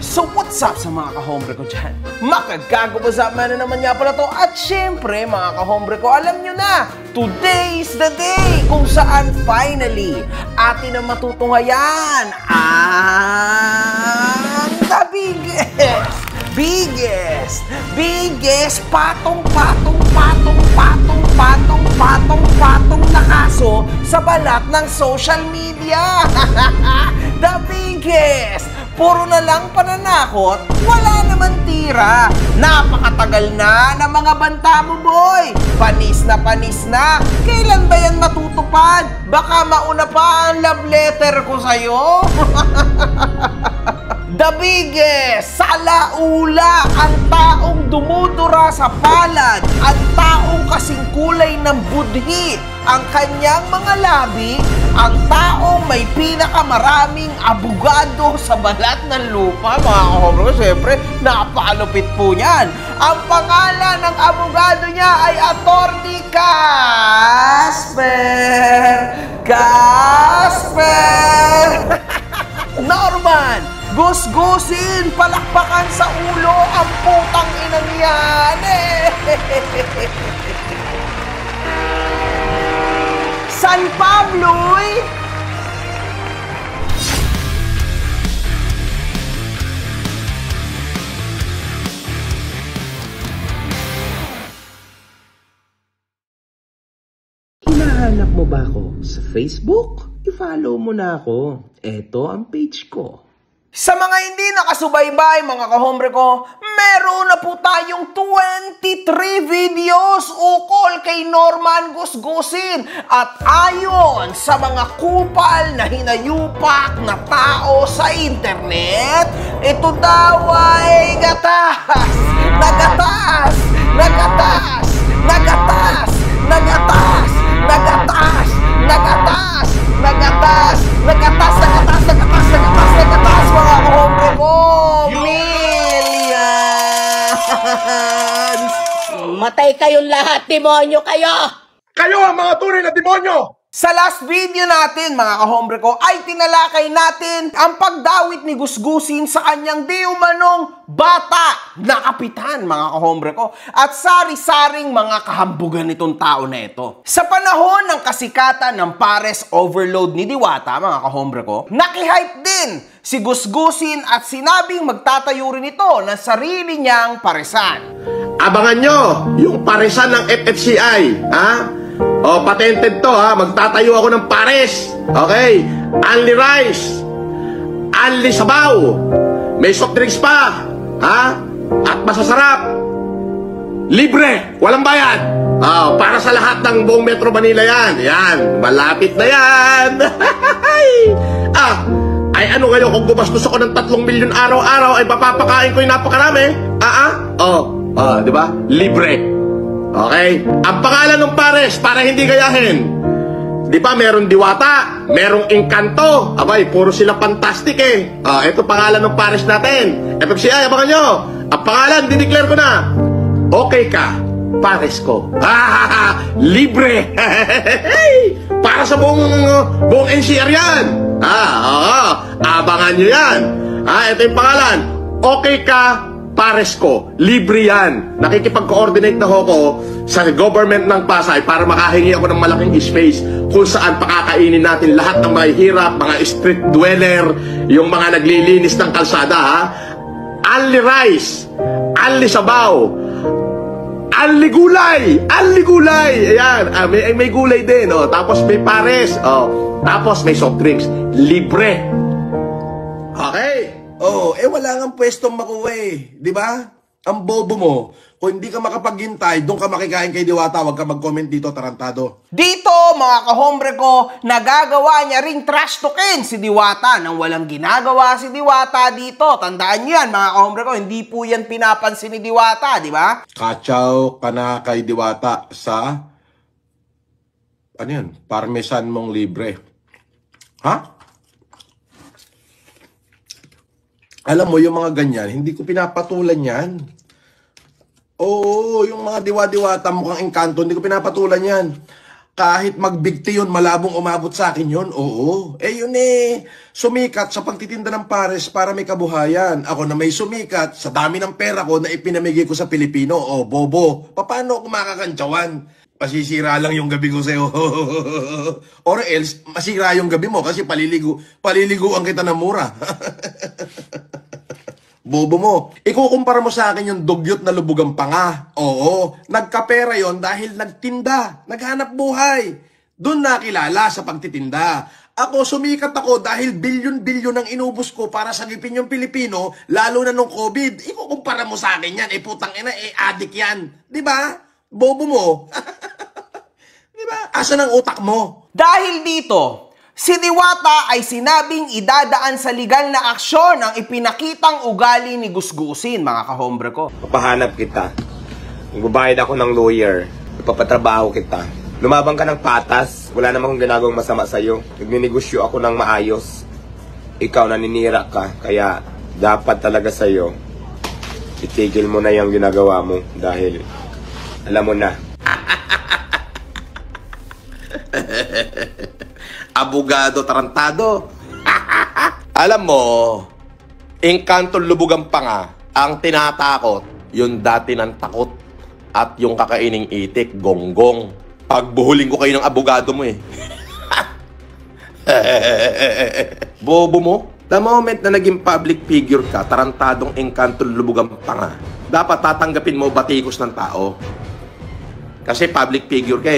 So what's up sa mga kahombre ko dyan? Makagagabasa na naman niya pala to. At syempre mga kahombre ko, alam nyo na, today's the day kung saan finally atin na matutunghayan ang the biggest patong na kaso sa balat ng social media. The biggest! Puro na lang pananakot, wala naman tira. Napakatagal na ng mga banta mo, boy. Panis na. Kailan ba yan matutupad? Baka mauna pa ang love letter ko sa'yo. The biggest! Salaula! Ang taong dumudura sa palad, ang taong kasing kulay ng budhi, ang kanyang mga labi, ang taong may pinakamaraming abogado sa balat ng lupa, mga kahombre ko. Siyempre, napakalupit po niyan. Ang pangalan ng abogado niya ay Attorney Casper Norman Gusgusin, palakpakan sa ulo ang putang inang yan. San Pablo'y hinahanap mo ba ako sa Facebook? I-follow mo na ako. Eto ang page ko. Sa mga hindi nakasubaybay, mga kahombre ko, meron na po tayong 23 videos ukol kay Norman Gusgusin. At ayon sa mga kupal na hinayupak na tao sa internet, ito daw ay mga kahombre ko, millions! Matay kayong lahat, demonyo kayo! Kayo ang mga tunay na demonyo! Sa last video natin, mga kahombre ko, ay tinalakay natin ang pagdawit ni Gusgusin sa kanyang di umanong bata na kapitan, mga kahombre ko, at sari-saring mga kahambugan nitong tao na ito. Sa panahon ng kasikatan ng pares overload ni Diwata, mga kahombre ko, nakihype din si Gusgusin at sinabing magtatayo rin ito ng sarili niyang paresan. Abangan nyo yung paresan ng FFCI, ha? O, patented to, ha? Magtatayo ako ng pares. Okay? Only rice. Only sabaw. May soft drinks pa. Ha? At masasarap. Libre. Walang bayad. Para sa lahat ng buong Metro Manila yan. Yan. Malapit na yan. Ay ano kayo kung gumastos ako ng 3 milyon araw-araw ay papapakain ko yung napakarami? Di ba? Libre. Okay? Ang pangalan ng pares para hindi gayahin. Di ba meron Diwata, merong Encanto. Abay, puro sila fantastic eh. Ito pangalan ng pares natin. FFCI, abangan nyo. Ang pangalan, dineclare ko na. Okay ka, pares ko. Libre. Para sa buong NCR yan. Abangan nyo yan. Ito yung pangalan. Okay ka, pares ko. Libre yan. Nakikipag-coordinate na ako sa government ng Pasay para makahingi ako ng malaking space kung saan pakakainin natin lahat ng mga hirap, mga street dweller, yung mga naglilinis ng kalsada, ha? Only rice, only sabaw, only gulay, only gulay. Ayan, may gulay din, tapos may pares, tapos may soft drinks. Libre. Okay? Wala nga pwestong makuha eh. Di ba? Ang bobo mo. Kung hindi ka makapaghintay, doon ka makikain kay Diwata. Huwag ka mag-comment dito, tarantado. Dito, mga kahombre ko, nagagawa niya ring trash talkin si Diwata nang walang ginagawa si Diwata dito. Tandaan niyo yan, mga kahombre ko, hindi po yan pinapansin ni Diwata, di ba? Kachaw ka na kay Diwata sa parmesan mong libre. Ha? Alam mo, yung mga ganyan, hindi ko pinapatulan yan. Oo, yung mga diwa-diwata mukhang Encanto, hindi ko pinapatulan yan. Kahit magbigti yun, malabong umabot sa akin yun. Oo. Yun sumikat sa pagtitinda ng pares para may kabuhayan. Ako na may sumikat sa dami ng pera ko na ipinamigay ko sa Pilipino. Bobo, paano ako makakantsawan? Masisira lang yung gabi ko sa'yo. Or else, masira yung gabi mo kasi paliliguan kita ng mura. Bobo mo. Ikukumpara mo sa akin yung dugyot na lubugang panga. Oo, nagkapera yon dahil nagtinda, naghanap buhay. Doon nakilala sa pagtitinda. Ako, sumikat ako dahil bilyon-bilyon ang inubos ko para sagipin yung Pilipino, lalo na nung COVID. Ikukumpara mo sa akin yan, putang ina, adik yan. Diba? Bobo mo. Diba? Asan ang utak mo? Dahil dito, si Diwata ay sinabing idadaan sa legal na aksyon ang ipinakitang ugali ni Gusgusin, mga kahombre ko. Papahanap kita. Magbabayad ako ng lawyer. Ipapatrabaho kita. Lumabang ka ng patas. Wala namang ginagawang masama sa'yo. Nagninegosyo ako ng maayos. Ikaw naninira ka. Kaya dapat talaga sa'yo. Itigil mo na yung ginagawa mo. Dahil alam mo na. Abogado tarantado. Alam mo, engkanto lubugang panga ang tinatakot, yung dati ng takot at yung kakaining itik, gonggong. Pagbuhuling ko kayo ng abogado mo Bobo mo? The moment na naging public figure ka, tarantadong engkanto lubugang panga, dapat tatanggapin mo batikos ng tao. Kasi public figure ka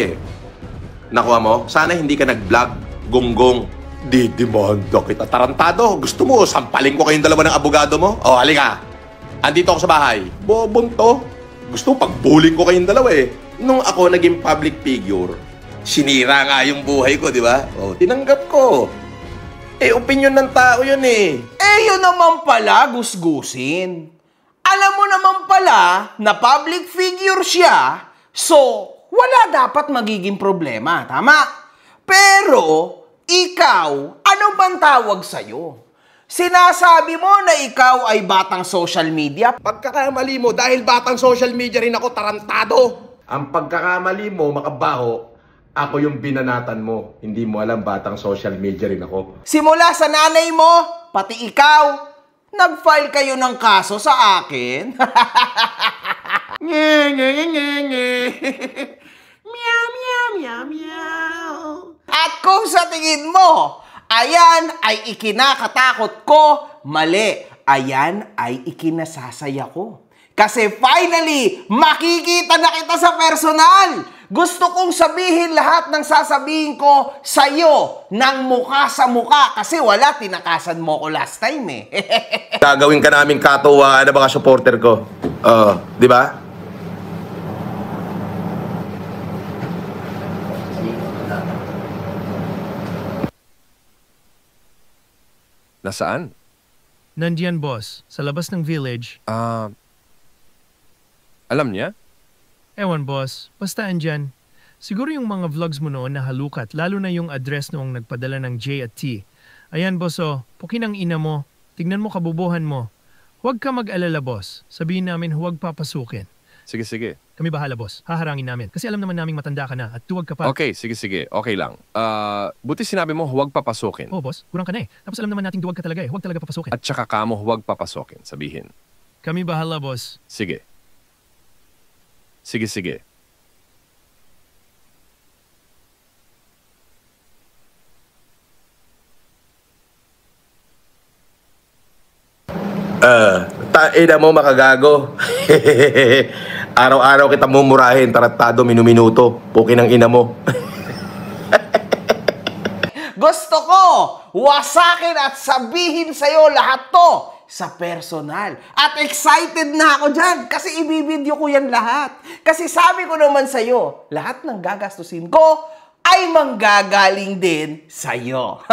Nakuha mo? Sana hindi ka nag-vlog, gonggong. Didimanda kita, tarantado. Gusto mo, sampalin ko kayong dalawa ng abogado mo? Halika. Andito ako sa bahay. Bobong to. Gusto mo, pagbuling ko kayong dalawa Nung ako naging public figure, sinira nga yung buhay ko, di ba? Tinanggap ko. Opinion ng tao yun Yun naman pala, Gusgusin. Alam mo naman pala na public figure siya, so wala dapat magiging problema, tama? Pero, ikaw, ano bang tawag sa'yo? Sinasabi mo na ikaw ay batang social media? Pagkakamali mo, dahil batang social media rin ako, tarantado. Ang pagkakamali mo, makabaho, ako yung binanatan mo. Hindi mo alam, batang social media rin ako. Simula sa nanay mo, pati ikaw, nag-file kayo ng kaso sa akin? Meow, meow, meow, meow. At kung sa tingin mo, ayan ay ikinakatakot ko, mali. Ayan ay ikinasasaya ko. Kasi finally, makikita na kita sa personal. Gusto kong sabihin lahat ng sasabihin ko sa'yo ng mukha sa mukha kasi wala, tinakasan mo ko last time Gagawin ka namin katuwaan na mga supporter ko. Di ba? Nasaan? Nandiyan, boss. Sa labas ng village. Alam niya? Ewan, boss. Basta andyan. Siguro yung mga vlogs mo noon nahalukat, lalo na yung address noong nagpadala ng J at T. Ayan, boss, pukin ang ina mo. Tignan mo kabubuhan mo. Huwag ka mag-alala, boss. Sabihin namin huwag papasukin. Sige, sige. Kami bahala, boss. Haharangin namin. Kasi alam naman naming matanda ka na at tuwag ka pa. Okay, sige, sige. Okay lang. Buti sinabi mo huwag papasukin. Oo, boss. Kurang ka na Tapos alam naman nating duwag ka talaga Huwag talaga papasukin. At saka kamo huwag papasukin, sabihin. Kami bahala, boss. Sige. Sige, sige. Taina mo makagago. Araw-araw kita mumurahin, taratado, minuminuto. Pukin ang ina mo. Gusto ko wasakin at sabihin sa'yo lahat to sa personal. At excited na ako dyan kasi ibibideo ko yan lahat. Kasi sabi ko naman sa'yo, lahat ng gagastusin ko ay manggagaling din sa'yo.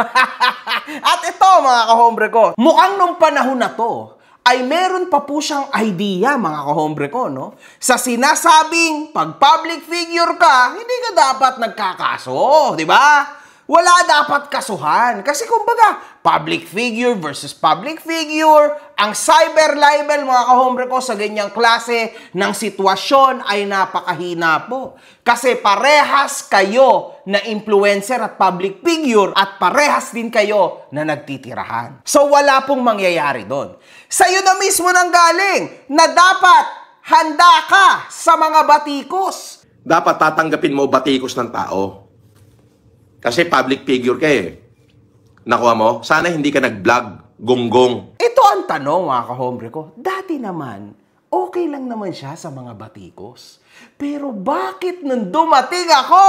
At ito mga kahombre ko, mukhang nung panahon na to, ay meron pa po siyang idea, mga kahombre ko, no? Sa sinasabing, pag public figure ka, hindi ka dapat nagkakaso, di ba? wala dapat kasuhan. Kasi kumbaga, public figure versus public figure, ang cyber libel, mga kahombre ko, sa ganyang klase ng sitwasyon ay napakahina po. Kasi parehas kayo na influencer at public figure at parehas din kayo na nagtitirahan. So wala pong mangyayari doon. Sa'yo na mismo nang galing na dapat handa ka sa mga batikos. Dapat tatanggapin mo batikos ng tao. Kasi public figure ka eh. Nakuha mo? Sana hindi ka nag-vlog, gonggong. Ito ang tanong, mga kahombre ko. Dati naman, okay lang naman siya sa mga batikos. Pero bakit nung dumating ako,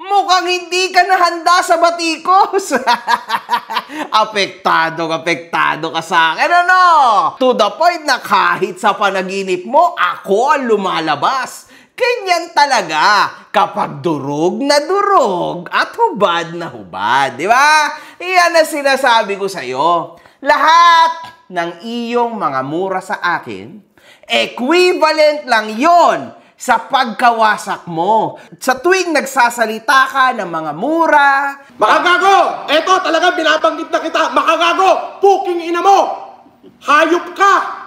mukhang hindi ka nahanda sa batikos? apektado ka sa akin, ano? To the point na kahit sa panaginip mo, ako ang lumalabas. Ganyan talaga kapag durog na durog at hubad na hubad, di ba? Iyan ang sinasabi ko sa'yo. Lahat ng iyong mga mura sa akin, equivalent lang yon sa pagkawasak mo. Sa tuwing nagsasalita ka ng mga mura, Makagago! Eto, talaga binabanggit na kita. Makagago! Puking ina mo! Hayop ka!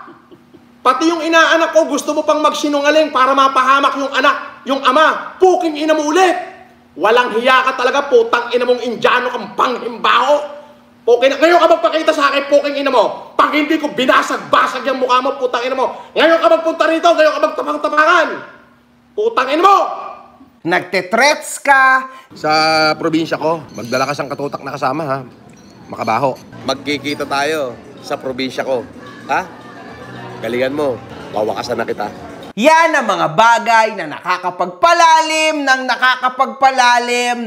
Pati yung inaanak ko, gusto mo pang magsinungaling para mapahamak yung anak, yung ama. Puking ina mo ulit! Walang hiya ka talaga, putang ina mong Indiano kang panghimbaho. Ngayon ka magpakita sa akin, puking ina mo. Pag hindi ko binasag-basag yung mukha mo, putang ina mo. Ngayon ka magpunta rito, ngayon ka magtapang-tapangan. Putang ina mo! nagte-threats ka. Sa probinsya ko, magdala ka siyang katutak na kasama, ha? Makabaho. Magkikita tayo sa probinsya ko. Ha? Galingan mo. Wawakasan na kita. Yan ang mga bagay na nakakapagpalalim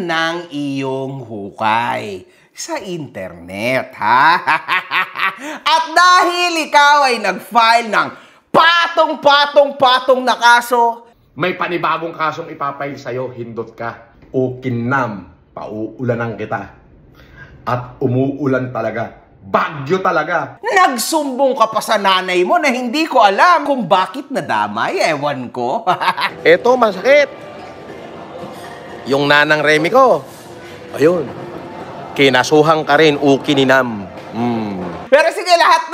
ng iyong hukay sa internet, ha? At dahil ikaw ay nag-file ng patong na kaso, May panibagong kasong ipapail sa'yo, hindot ka. Ukinam, pauulanan kita. At umuulan talaga. Bagyo talaga. nagsumbong ka pa sa nanay mo na hindi ko alam kung bakit nadamay, ewan ko. Eto, masakit. Yung nanang Remy ko. Ayun. Kinasuhan ka rin, ukininam. Pero sige, lahat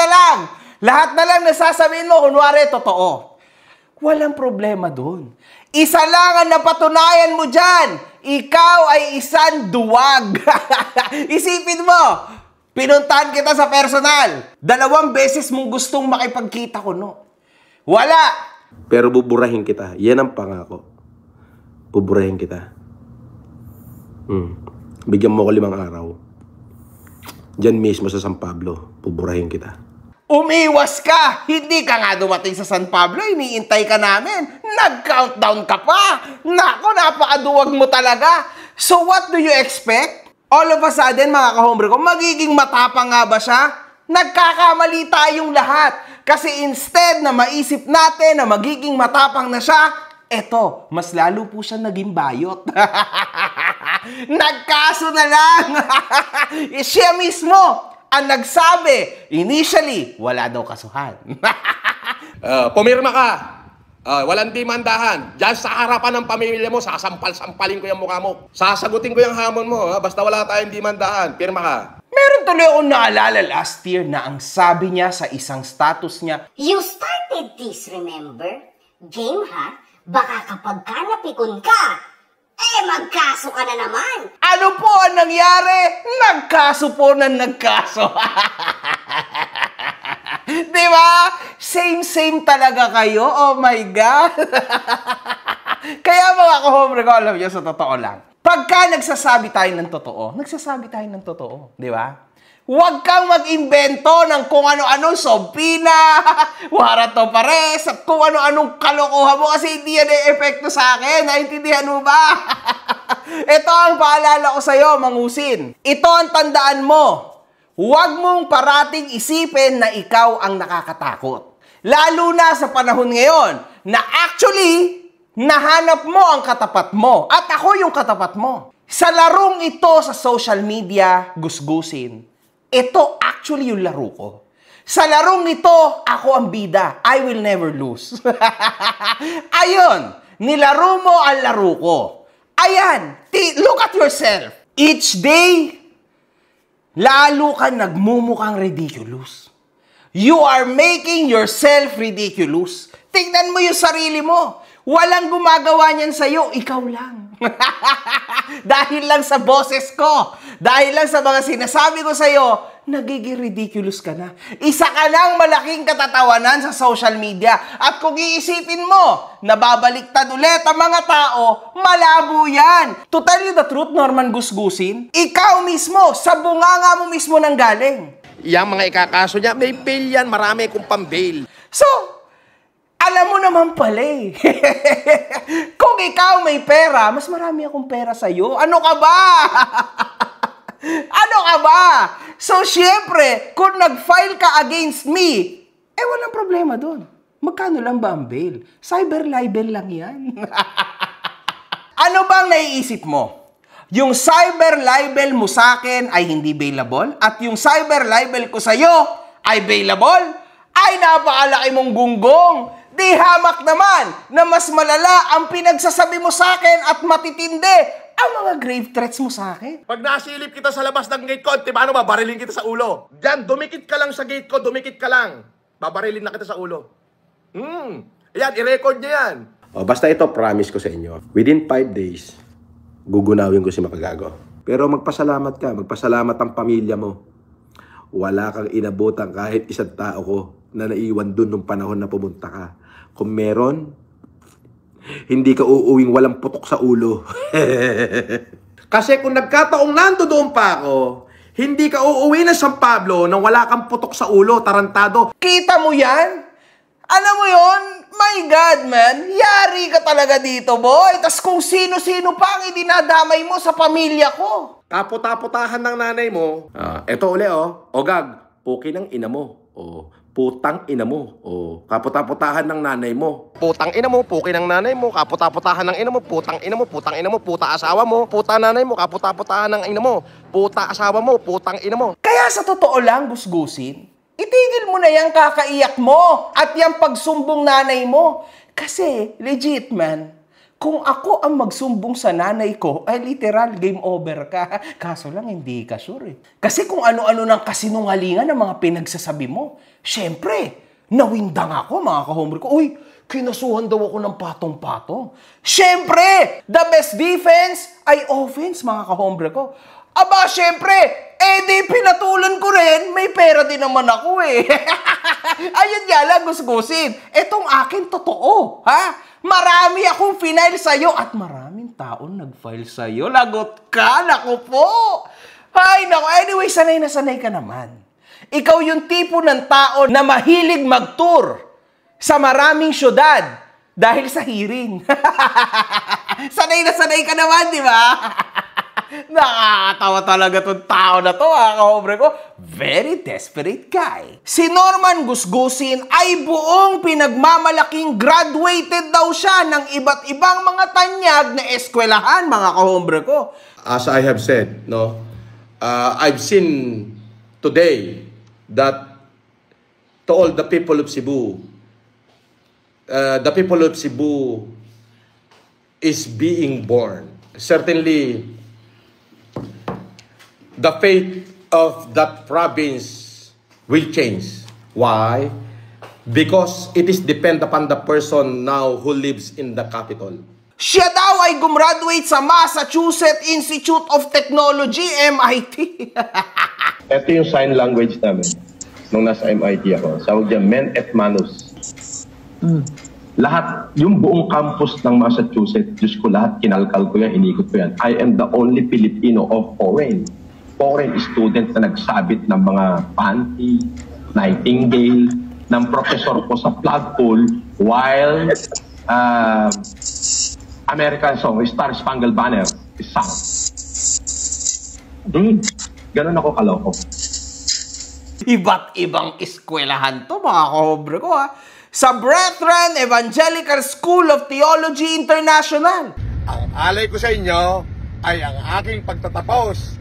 na lang nasasabihin mo, kunwari, totoo. Walang problema doon. Isa lang ang napatunayan mo dyan. Ikaw ay isang duwag. Isipin mo, pinuntahan kita sa personal. 2 beses mong gustong makipagkita ko, no? Wala. Pero buburahin kita. Yan ang pangako. Buburahin kita. Bigyan mo ko 5 araw. Diyan mismo sa San Pablo, buburahin kita. Umiwas ka! Hindi ka nga dumating sa San Pablo, iniintay ka namin. Nag-countdown ka pa. Nako, napakaduwag mo talaga. So what do you expect? All of a sudden, mga kahombre ko, magiging matapang nga ba siya? Nagkakamali tayong lahat. Kasi instead na maisip natin na magiging matapang na siya, eto, mas lalo po siya naging bayot. Nagkaso na lang. Siya mismo ang nagsabi, initially, wala daw kasuhan. Pumirma ka. Walang demandahan. Diyan sa harapan ng pamilya mo, sasampal-sampalin ko yung mukha mo. Sasagutin ko yung hamon mo. Basta wala tayong demandahan. Pirma ka. Meron tuloy akong naalala last year na ang sabi niya sa isang status niya, You started this, remember? Game, ha? Baka kapag ka napikon ka, magkaso ka na naman. ano po ang nangyari? Nagkaso po ng nagkaso. Di ba? Same talaga kayo. Oh my God. Kaya mga kahombre ko, alam niyo, sa totoo lang. Pagka nagsasabi tayo ng totoo. Di ba? Huwag kang mag-imbento ng kung ano-anong sobpina, warato pares, at kung ano-anong kalokohan mo kasi hindi yan ang epekto sa akin. Naintindihan mo ba? Ito ang paalala ko sa'yo, Mangusin. Ito ang tandaan mo. Huwag mong parating isipin na ikaw ang nakakatakot. Lalo na sa panahon ngayon na actually, nahanap mo ang katapat mo at ako yung katapat mo. Sa larong ito sa social media, gusgusin, ito actually yung laro ko. Sa larong ito, ako ang bida. I will never lose. Ayun, nilaro mo ang laro ko. Ayan, look at yourself. Each day, lalo ka nagmumukhang ridiculous. You are making yourself ridiculous. Tingnan mo yung sarili mo. Walang gumagawa niyan sa'yo, ikaw lang. Dahil lang sa boses ko, dahil lang sa mga sinasabi ko sa'yo, nagiging ridiculous ka na. Isa ka ng malaking katatawanan sa social media. At kung iisipin mo, nababaliktad ulit ang mga tao, malabo yan. To tell you the truth, Norman Gusgusin, ikaw mismo, sa bunganga mo mismo nang galing. Yang mga ikakaso niya, may bail yan, marami kong pambail. So, alam mo naman pala eh. Kung ikaw may pera, mas marami akong pera sa'yo. Ano ka ba? Ano ka ba? So, syempre, kung nag-file ka against me, walang problema dun. Magkano lang ba ang bail? Cyber libel lang yan. Ano bang naiisip mo? Yung cyber libel mo sa akin ay hindi bailable at yung cyber libel ko sa'yo ay bailable? Ay, napakalaki mong gunggong. Di hamak naman na mas malala ang pinagsasabi mo sa akin at matitindi ang mga grave threats mo sa akin. Pag nasilip kita sa labas ng gate ko, paano ba? Barilin kita sa ulo. Diyan, dumikit ka lang sa gate ko, dumikit ka lang. Babarilin na kita sa ulo. Ayan, i-record niya yan. Basta ito, promise ko sa inyo. Within 5 days, gugunawin ko si Makagago. Pero magpasalamat ka, magpasalamat ang pamilya mo. Wala kang inabutan kahit isang tao ko na naiwan dun nung panahon na pumunta ka. Kung meron, hindi ka uuwing walang putok sa ulo. Kasi kung nagkataong nandoon pa ako, hindi ka uuwi na San Pablo nang wala kang putok sa ulo, tarantado. Kita mo yan? Alam mo yon? My God, man. Yari ka talaga dito, boy. Tas kung sino-sino pa ang idinadamay mo sa pamilya ko. Kaput-aputahan ng nanay mo. Eto uli, Ogag, puki ng ina mo. Putang ina mo. Kaput-aputahan ng nanay mo. Putang ina mo, puki ng nanay mo. Kaput-aputahan ng ina mo, putang ina mo, putang ina mo, puta asawa mo, puta nanay mo, kaput-aputahan ng ina mo, puta asawa mo, putang ina mo. Kaya sa totoo lang, Gusgusin, itigil mo na yung kakaiyak mo at yung pagsumbong nanay mo. Kasi, legit man, kung ako ang magsumbong sa nanay ko, ay literal, game over ka. Kaso lang, hindi ka sure eh. Kasi kung ano-ano ng kasinungalingan ng mga pinagsasabi mo, syempre, nawindang ako, mga kahombre ko. Uy, kinasuhan daw ako ng patong-patong. Syempre, the best defense ay offense, mga kahombre ko. Aba, syempre, di pinatulan ko rin, may pera din naman ako eh. Ayun nga lang, Gusgusin, etong akin totoo, ha? Marami akong final sa'yo at maraming taon nag-file sa'yo. Lagot ka, naku po. Ay, naku, anyway, sanay na sanay ka naman. Ikaw yung tipo ng tao na mahilig mag-tour sa maraming syudad dahil sa hearing. Sanay na sanay ka naman, di ba? Nakakatawa talaga tong tao na to, kahombre ko. Very desperate guy. Si Norman Gusgusin ay buong pinagmamalaking graduated daw siya ng iba't ibang mga tanyag na eskwelahan, mga kahombre ko. As I have said, I've seen today that to all the people of Cebu, is being born. Certainly, the fate of that province will change. Why? Because it is depend upon the person now who lives in the capital. Siya daw ay gumraduate sa Massachusetts Institute of Technology, MIT. Ito yung sign language namin nung nasa MIT ako. Sawag dyan, men et manus. Lahat, yung buong campus ng Massachusetts, Diyos ko lahat, kinalkal ko yan, inikot ko yan. I am the only Filipino of foreign student na nagsabit ng mga panty, nightingale, ng professor ko sa flagpole while American song, Star Spangled Banner is sung. Ganun ako kaloko. Iba't ibang eskwelahan to, mga kahombre ko, ha? Sa Brethren Evangelical School of Theology International. Ang alay ko sa inyo ay ang aking pagtatapos.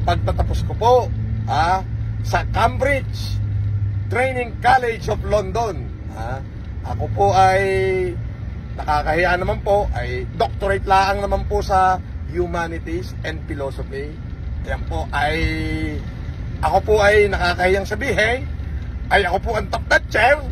Pagtatapos ko po sa Cambridge Training College of London. Ako po ay nakakahiya naman po, ay doctorate lang naman po sa Humanities and Philosophy. Yan po ay, ako po ay nakakahiyang sabihin, ay ako po ang top notcher.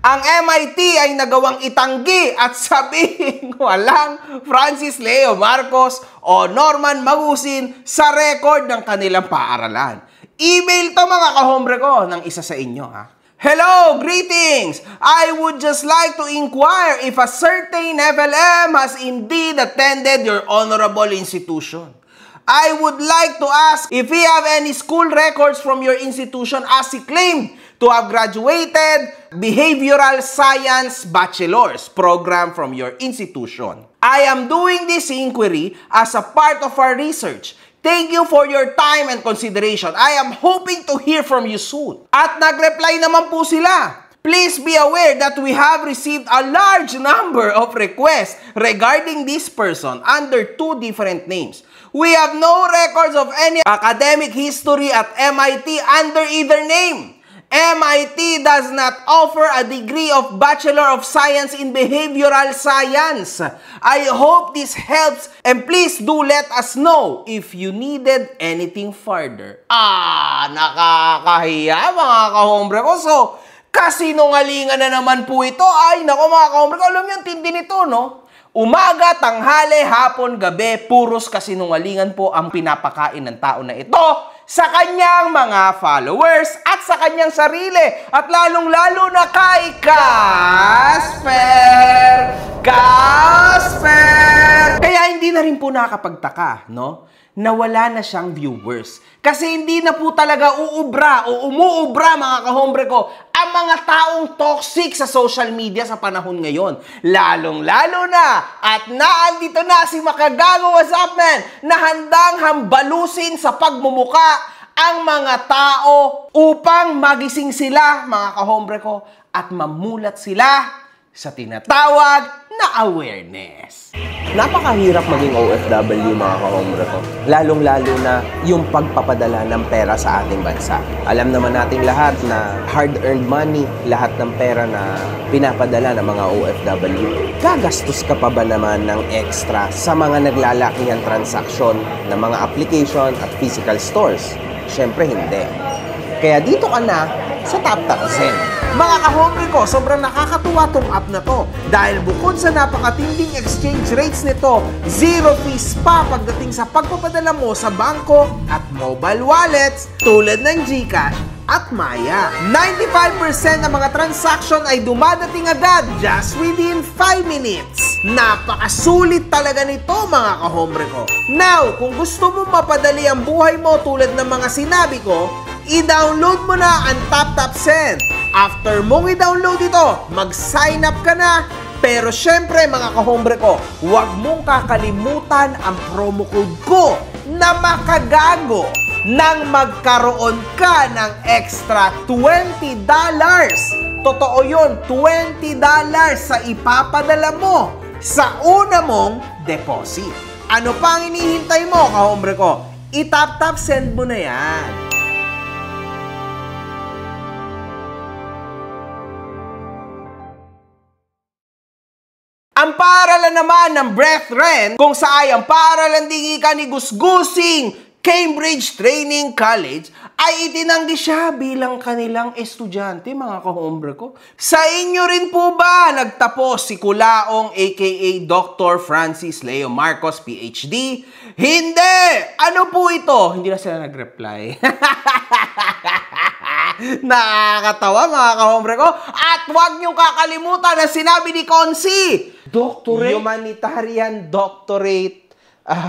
Ang MIT ay nagawang itanggi at sabihin walang Francis Leo Marcos o Norman Magusin sa record ng kanilang paaralan. Email to mga kahombre ko ng isa sa inyo ha. Hello, greetings! I would just like to inquire if a certain FLM has indeed attended your honorable institution. I would like to ask if he have any school records from your institution as he claimed to have graduated Behavioral Science Bachelor's program from your institution. I am doing this inquiry as a part of our research. Thank you for your time and consideration. I am hoping to hear from you soon. At nag-reply naman po sila. Please be aware that we have received a large number of requests regarding this person under 2 different names. We have no records of any academic history at MIT under either name. MIT does not offer a degree of Bachelor of Science in Behavioral Science. I hope this helps and please do let us know if you needed anything further. Nakakahiya mga kahombre ko. So, kasinungalingan na naman po ito. Ay, nako mga kahombre ko, alam niyo, tindi nito, no? Umaga, tanghali, hapon, gabi, puros kasinungalingan po ang pinapakain ng tao na ito sa kanyang mga followers at sa kanyang sarili. At lalong-lalo na kay Casper! Kaya hindi na rin po nakapagtaka, no? Nawala na siyang viewers. Kasi hindi na po talaga uubra o umuubra mga kahombre ko ang mga taong toxic sa social media sa panahon ngayon. Lalong-lalo na at naandito na si Makagago What's Up Man na handang hambalusin sa pagmumuka ang mga tao upang magising sila mga kahombre ko at mamulat sila sa tinatawag na awareness. Napakahirap maging OFW mga kahombre ko. Lalong-lalo na yung pagpapadala ng pera sa ating bansa. Alam naman nating lahat na hard-earned money, lahat ng pera na pinapadala ng mga OFW. Gagastos ka pa ba naman ng extra sa mga naglalakihan transaksyon ng mga application at physical stores? Siyempre hindi. Kaya dito ka na sa TapTap Send. Mga kahombre ko, sobrang nakakatuwa tong app na to. Dahil bukod sa napakatinding exchange rates nito, 0 fees pa pagdating sa pagpapadala mo sa bangko at mobile wallets tulad ng GCash at Maya. 95% ng mga transaction ay dumadating agad just within 5 minutes. Napakasulit talaga nito mga kahombre ko. Now, kung gusto mo mapadali ang buhay mo tulad ng mga sinabi ko, i-download mo na ang TapTap Send. After mong i-download ito, mag-sign up ka na. Pero syempre mga kahombre ko, huwag mong kakalimutan ang promo code ko na Makagago nang magkaroon ka ng extra $20. Totoo yun, $20 sa ipapadala mo sa una mong deposit. Ano pa ang inihintay mo kahombre ko? I-TapTap Send mo na yan. Ang paaralan naman ng Brethren, kung saan ang paaralan dingikan ni Gusgusing Cambridge Training College, ay itinanggi siya bilang kanilang estudyante, mga kahombre ko. Sa inyo rin po ba nagtapos si Kulaong aka Dr. Francis Leo Marcos, PhD? Hindi! Ano po ito? Hindi na sila nag-reply. Nakakatawa mga kahombre ko. At huwag niyong kakalimutan na sinabi ni Consi, Doctorate, Humanitarian Doctorate,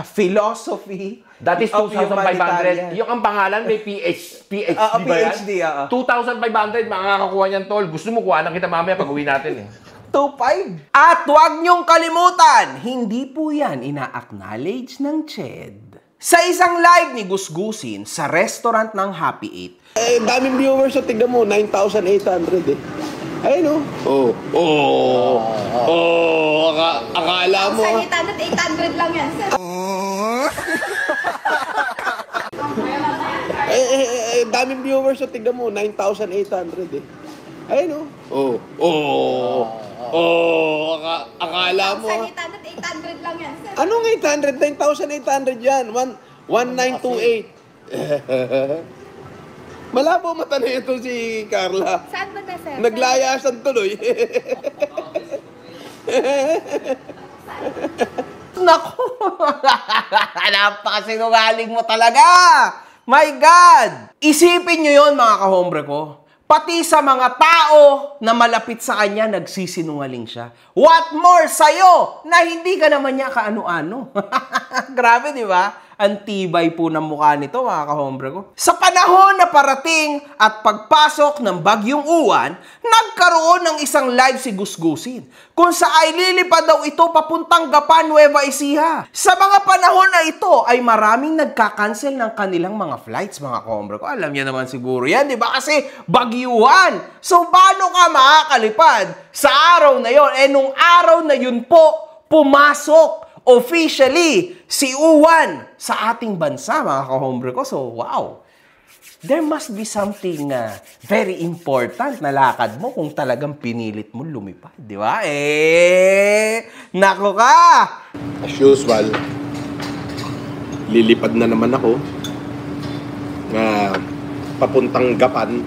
Philosophy. That is 2,500. Yung ang pangalan may PhD ba yan? PhD, 2,500, makakakuha niyan, tol. Gusto mo, kuha na kita mamaya pag uwi natin eh. 2,500. At huwag niyong kalimutan, hindi po yan ina-acknowledge ng CHED. Sa isang live ni Gusgusin sa restaurant ng Happy Eight, daming viewers, so tignan mo, 9,800 eh. Ayun o. Akala mo. 800 lang yan, sir. Daming viewers, so tignan mo, 9,800 eh. Ayun o. Oh, akala mo. 800 lang yan, sir. Anong 800? 9,800 yan. 1928. Malabo mata na ito si Carla. Saan ba na, sir? Naglayasan tuloy. Naku! Napakasinungaling mo talaga! My God! Isipin nyo yon mga kahombre ko. Pati sa mga tao na malapit sa kanya, nagsisinungaling siya. What more sa'yo na hindi ka naman niya kaano-ano? Grabe, di ba? Ang tibay po ng mukha nito, mga kahombre ko. Sa panahon na parating at pagpasok ng Bagyong Uwan, nagkaroon ng isang live si Gusgusin, kung saan lilipad daw ito papuntang Gapan, Nueva Ecija. Sa mga panahon na ito ay maraming nagka-cancel ng kanilang mga flights, mga kahombre ko. Alam niya naman siguro yan, di ba? Kasi bagyuhan. So, paano ka makakalipad sa araw na yon? Nung araw na yun po, pumasok officially si Uwan sa ating bansa, mga kahombre ko. So, wow. There must be something very important na lakad mo kung talagang pinilit mo lumipad, di ba? Nako ka! As usual, lilipad na naman ako na papuntang Gapan.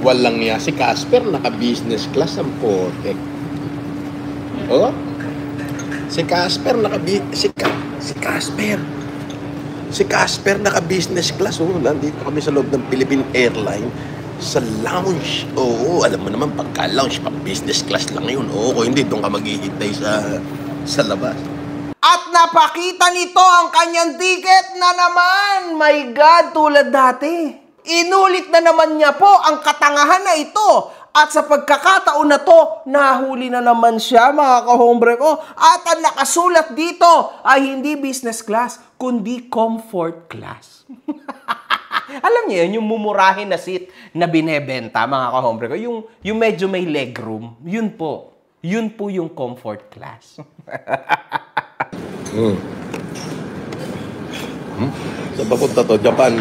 Walang niya. Si Casper, naka-business class ang pote. Oh? Si Casper, si Casper, naka-business class. Oh, nandito kami sa loob ng Philippine Airlines. Sa lounge. Oo, alam mo naman, pagka-lounge, pag-business class lang yun. Oo, kung hindi, doon ka maghihintay sa labas. At napakita nito ang kanyang ticket na naman. My God, tulad dati. Inulit na naman niya po ang katangahan na ito. At sa pagkakataon na to, nahuli na naman siya, mga kahombre ko. At ang nakasulat dito ay hindi business class, kundi comfort class. Alam niyo yun, yung mumurahin na seat na binebenta, mga kahombre ko. Yung medyo may legroom, yun po. Yun po yung comfort class. Saan papunta to? Japan,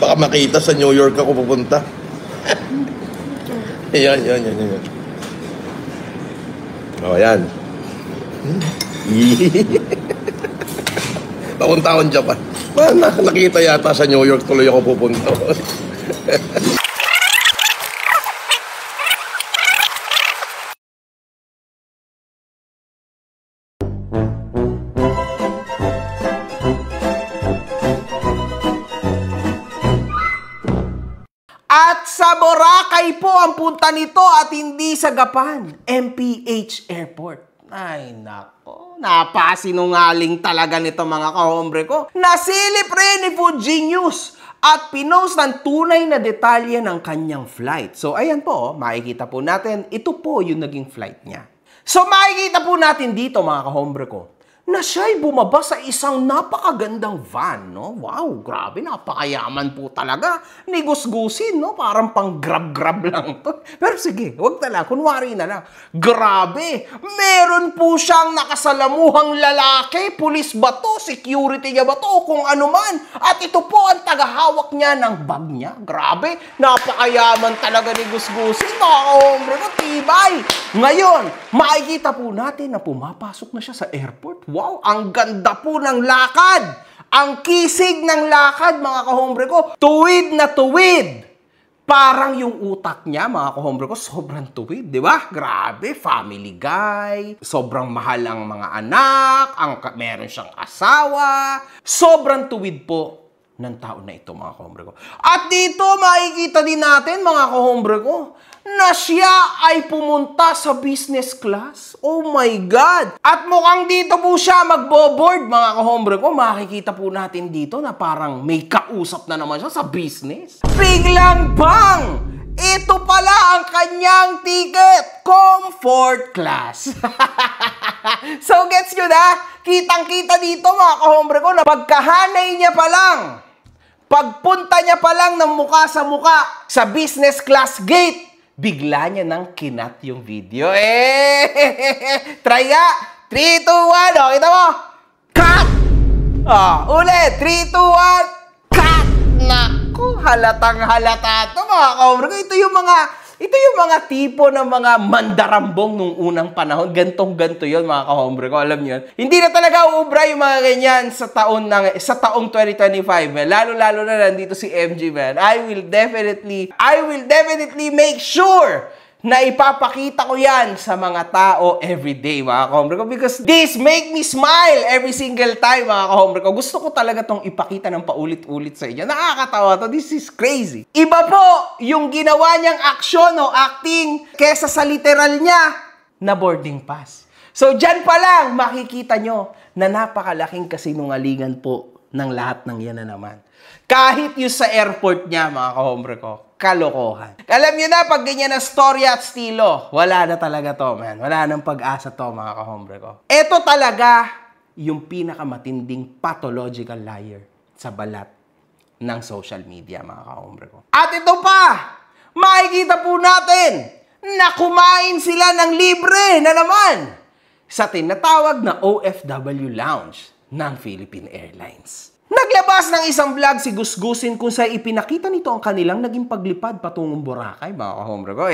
baka makita sa New York ako pupunta. Yan. O, yan. Papunta akong Japan. Nakita yata sa New York, tuloy ako pupunta. At sa Boracay po ang punta nito at hindi sa Gapan, MPH Airport. Ay, nako. Napasinungaling talaga nito, mga kahombre ko. Nasilip rin ni Food Genius at pinost ng tunay na detalye ng kanyang flight. So, ayan po, makikita po natin, ito po yung naging flight niya. So, makikita po natin dito, mga kahombre ko, na siya'y bumaba sa isang napakagandang van, no? Wow, grabe, napakayaman po talaga ni Gusgusin, no? Parang pang grab-grab lang to. Pero sige, wag na lang, kunwari na lang. Grabe, meron po siyang nakasalamuhang lalaki, pulis ba to, security niya ba to, o kung ano man. At ito po ang tagahawak niya ng bag niya. Grabe, napakayaman talaga ni Gusgusin, mga kahombre ko, tibay. Ngayon, makikita po natin na pumapasok na siya sa airport. Wow, ang ganda po ng lakad. Ang kisig ng lakad, mga kahombre ko. Tuwid na tuwid. Parang yung utak niya, mga kahombre ko, sobrang tuwid, di ba? Grabe, family guy. Sobrang mahal ang mga anak. Meron siyang asawa. Sobrang tuwid po ng tao na ito, mga kahombre ko. At dito, makikita din natin, mga kahombre ko, na siya ay pumunta sa business class. Oh my God! At mukhang dito po siya magbo-board, mga kahombre ko. Makikita po natin dito na parang may kausap na naman siya sa business. Biglang bang! Ito pala ang kanyang ticket! Comfort class! So, gets nyo na? Kitang-kita dito, mga kahombre ko, na pagkahanay niya pa lang, pagpunta niya pa lang ng muka sa business class gate, bigla niya nang kinat yung video. Try nga. 3, 2, 1. O, kita mo. Cut! Ulit. 3, 2, 1. Cut! Naku! Naku, halatang halata to mga ka-hombre ko. Ito yung mga tipo ng mga mandarambong nung unang panahon. Gantong-ganto yun mga ka-hombre ko. Alam niyo yun? Hindi na talaga uubra yung mga ganyan sa taong 2025. Man. Lalo-lalo na nandito si MG, man. I will definitely make sure na ipapakita ko yan sa mga tao everyday, mga ka-hombre ko. Because this make me smile every single time, mga ka-hombre ko. Gusto ko talaga tong ipakita ng paulit-ulit sa inyo. Nakakatawa to. This is crazy. Iba po yung ginawa niyang aksyon o acting kesa sa literal niya na boarding pass. So, dyan pa lang makikita nyo na napakalaking kasinungalingan po ng lahat ng yan na naman. Kahit yung sa airport niya, mga ka-hombre ko, kalokohan. Alam nyo na, pag ganyan na story at estilo, wala na talaga to, man. Wala nang pag-asa to, mga ka-hombre ko. Ito talaga yung pinakamatinding pathological liar sa balat ng social media, mga ka-hombre ko. At ito pa, makikita po natin na kumain sila ng libre na naman sa tinatawag na OFW Lounge ng Philippine Airlines. Naglabas ng isang vlog si Gusgusin kung saan ipinakita nito ang kanilang naging paglipad patungong Boracay, mga ka-hombre ko.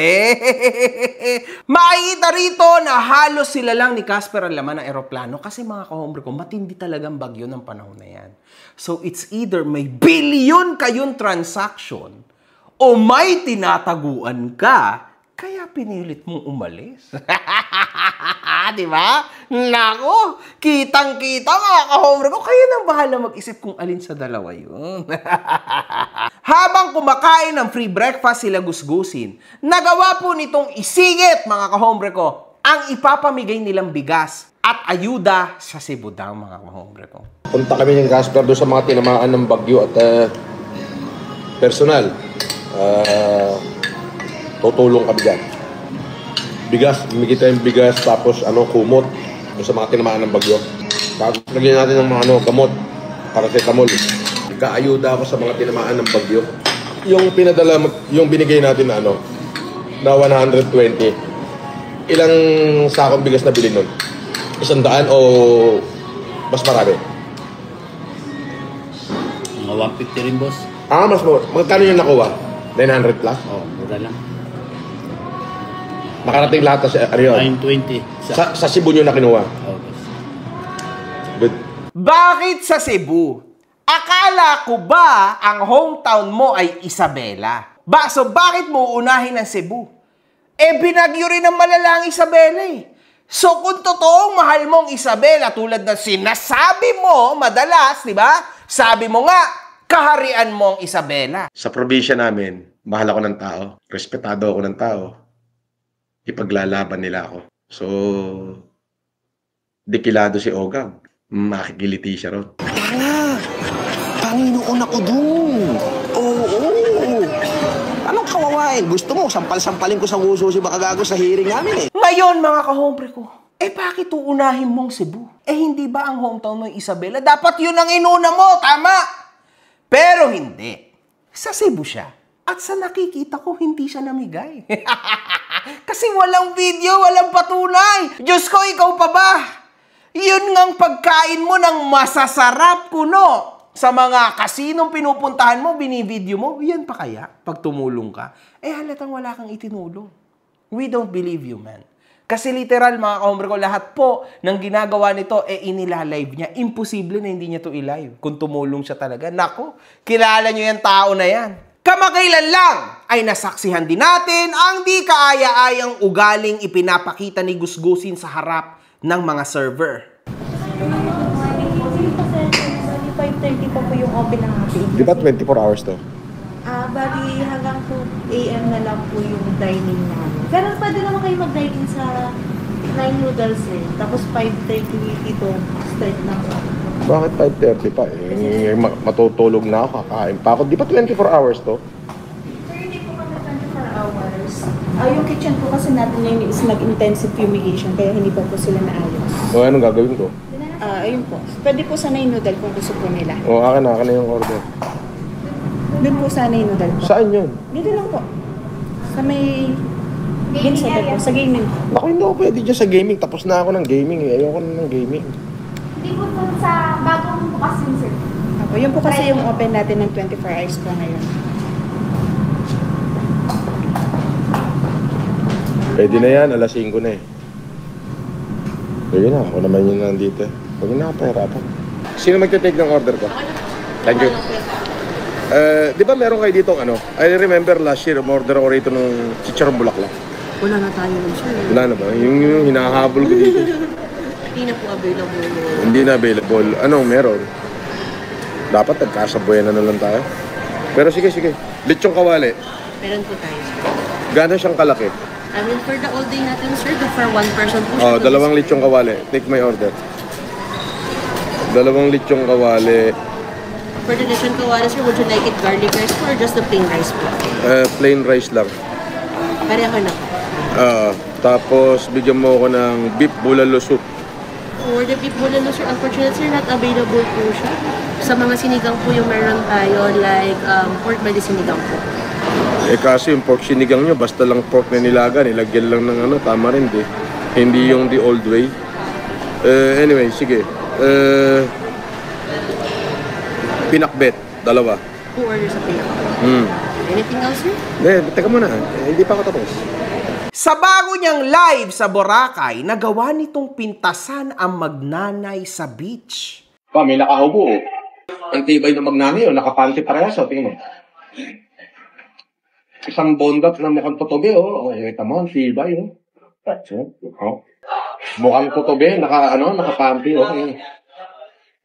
Makikita rito na halos sila lang ni Casper ang laman ng eroplano kasi mga ka-hombre ko, matindi talagang bagyo ng panahon na yan. So it's either may billion kayong transaction o may tinataguan ka, kaya pinilit mong umalis. Diba? Nako, kitang-kita mga ka-hombre ko. Kayo nang bahala mag-isip kung alin sa dalawa yun. Habang kumakain ng free breakfast sila Gusgusin, nagawa po nitong isingit mga ka-hombre ko ang ipapamigay nilang bigas at ayuda sa Cebu daw mga ka-hombre ko. Punta kami ng Casper doon sa mga tinamaan ng bagyo at personal. Tutulong kami dyan. Bigas, bumigay tayong bigas, tapos kumot sa mga tinamaan ng bagyo. Tapos lagyan natin ng mga gamot, paracetamol. Kaayuda ako sa mga tinamaan ng bagyo. Yung pinadala, yung binigay natin na na 120. Ilang sakong bigas na bilhin nun? 100 o mas marami? Mga 150 rin, boss. Mas magkano yung nakuha? 900 plus? Oo, mura lang. Nakarating lahat sa 920. Sa Cebu nyo na kinuha? Okay. Good. Bakit sa Cebu? Akala ko ba ang hometown mo ay Isabela? So bakit mo unahin ang Cebu? Binagyo rin ng malalang Isabela eh. So kung totoong mahal mong Isabela, tulad na sinasabi mo madalas, di ba? Sabi mo nga, kaharian mo ang Isabela. Sa probinsya namin, mahal ako ng tao. Respetado ako ng tao. Ipaglalaban nila ako. So, dekilado si Ogam. Makikiliti siya ron. Panginoon ako dun. Oo. Anong kawawain? Gusto mo, sampal-sampalin ko sa Gusgusin baka gago sa hearing namin eh. Ngayon mga ka-hombre ko, bakit uunahin mong Cebu? Hindi ba ang hometown mo Isabela? Dapat yun ang inuna mo, tama? Pero hindi. Sa Cebu siya. At sa nakikita ko, hindi siya namigay. Kasi walang video, walang patunay. Diyos ko, ikaw pa ba? Yun ngang pagkain mo ng masasarap kuno. Sa mga kasinong pinupuntahan mo, binivideo mo, yan pa kaya? Pag tumulong ka, halatang wala kang itinulong. We don't believe you, man. Kasi literal, mga ka-hombre ko, lahat po ng ginagawa nito, inilalive niya. Imposible na hindi niya to i-live. Kung tumulong siya talaga, nako, kilala niyo yung tao na yan. Kamakailan lang ay nasaksihan din natin ang di kaaya-ayang ugaling ipinapakita ni Gusgusin sa harap ng mga server. 5:30 pa po yung open ng ating. Di ba 24 hours to? Bali hanggang 2 AM na lang po yung dining namin. Pero pwede naman kayo mag-dining sa 9 noodles eh. Tapos 5:30 ito start na po. Bakit 5:30 pa? Matutulog na ako, kakain pa ako. Di ba 24 hours to? Pero hindi po kami 24 hours. Yung kitchen po kasi natin ngayon is nag-intensive fumigation kaya hindi pa po sila naayos. O, anong gagawin ko? Ayun po. Pwede po sana yung noodle kung gusto po nila. O, akin na yung order. Doon po sana yung noodle po. Saan yun? Dito lang po. Sa may... Ginsa po. Sa gaming. Ako hindi ako pwede dyan sa gaming. Tapos na ako ng gaming eh. Ayoko na ng gaming. Hindi po sa bagong bukas yun, sir. Yun po kasi yung open natin ng 24 hours po ngayon. Pwede na yan, alas 5 na eh. Pwede na, ako naman yun nandito eh. Huwag na kapahirapan. Sino magte-take ng order ko? Thank you. Di ba meron kayo dito ano? I remember last year, order ako rito ng chicharong bulaklak. Wala na tayo nun, sir. Wala na ba? Yung hinahabol ko dito. Hindi na po available. Hindi na available. Anong meron? Dapat nagkasabuyan na lang tayo. Pero sige. Lechong kawali. Meron po tayo, sir. Gano'n siyang kalaki? I mean, for the all day natin, sir, for one person po. Oh, dalawang lechong kawali. Take my order. Dalawang lechong kawali. For the lechon kawali, sir, would you like it garlic rice po or just the plain rice po? Plain rice lang. Pareho na. Tapos bigyan mo ako ng beef bulalo soup. For the beef bulalo, sir, unfortunately, sir, not available po siya. Sa mga sinigang po yung meron tayo, like pork belly sinigang po. Kasi yung pork sinigang nyo, basta lang pork na nilaga, nilagyan lang ng ano, tama rin di. Hindi yung the old way. Anyway, sige. Pinakbet, dalawa. 2 orders sa pinakbet. Anything else, sir? Teka muna, hindi pa ako tapos. Sa bago niyang live sa Boracay, nagawa nitong pintasan ang magnanay sa beach. May nakahubo. Ang tibay ng magnanay, nakapanty parehas, tingin mo. Isang bondat na mukhang tutubi, kita mo, ang tibay, mukhang tutubi, nakapanty,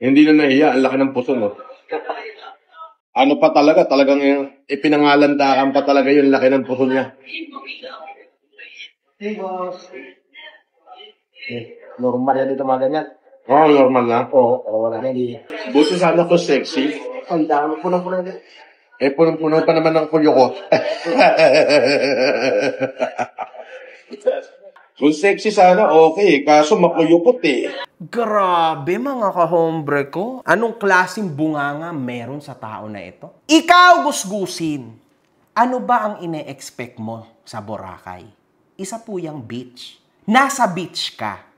Hindi na nahiya, ang laki ng puso, Ano pa talaga, talagang ipinangalandakan pa talaga yung laki ng puso niya. Hey, boss. Normal yan dito mga ganyan. Normal na? Oo, wala na, hindi. Buti sana ko sexy. Ang dami punong-puno din. Punong-puno pa naman ng kulyo ko. Kung sexy sana, okay. Kaso makuyukot eh. Grabe mga ka-hombre ko. Anong klaseng bunganga meron sa tao na ito? Ikaw, gusgusin. Ano ba ang ine-expect mo sa Boracay? Isa po yung beach. Nasa beach ka.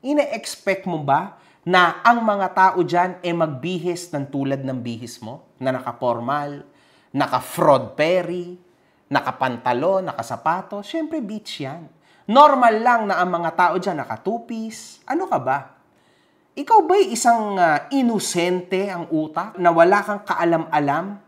Ine-expect mo ba na ang mga tao dyan magbihis ng tulad ng bihis mo? Na naka-formal, naka-fraud peri, naka-pantalo, naka-sapato? Siyempre beach yan. Normal lang na ang mga tao dyan naka-two-piece. Ano ka ba? Ikaw ba'y isang inosente ang utak na wala kang kaalam-alam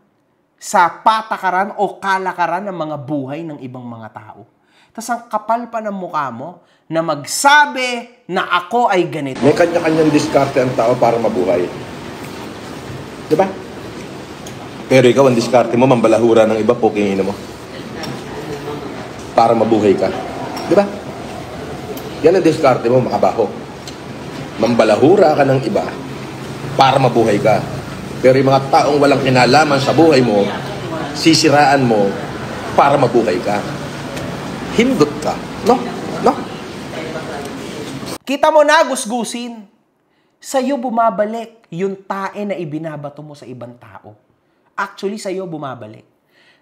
sa patakaran o kalakaran ng mga buhay ng ibang mga tao? Tas ang kapal pa ng mukha mo na magsabi na ako ay ganito. May kanya-kanyang diskarte ang tao para mabuhay. Diba? Pero ikaw, ang diskarte mo, mambalahura ng iba, poking ina mo. Para mabuhay ka. Diba? Yan ang diskarte mo, makabaho. Mambalahura ka ng iba para mabuhay ka. Pero yung mga taong walang kinalaman sa buhay mo, sisiraan mo para mabuhay ka. Hindot ka. No? Kita mo na, gusgusin. Sa'yo bumabalik yung tae na ibinabato mo sa ibang tao. Actually, sa'yo bumabalik.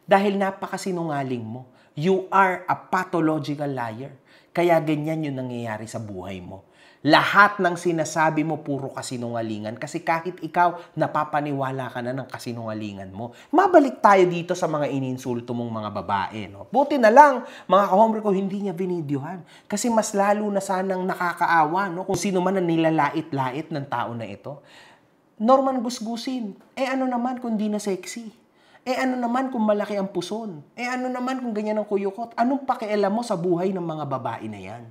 Dahil napakasinungaling mo. You are a pathological liar. Kaya ganyan yung nangyayari sa buhay mo. Lahat ng sinasabi mo puro kasinungalingan kasi kahit ikaw napapaniwala ka na ng kasinungalingan mo. Mabalik tayo dito sa mga ininsulto mong mga babae. No? Buti na lang, mga kahombre ko, hindi niya binidyohan. Kasi mas lalo na sanang nakakaawa kung sino man ang nilalait-lait ng tao na ito. Norman gusgusin. Ano naman kung di na sexy? Ano naman kung malaki ang puson? Ano naman kung ganyan ang kuyukot? Anong pakialam mo sa buhay ng mga babae na yan?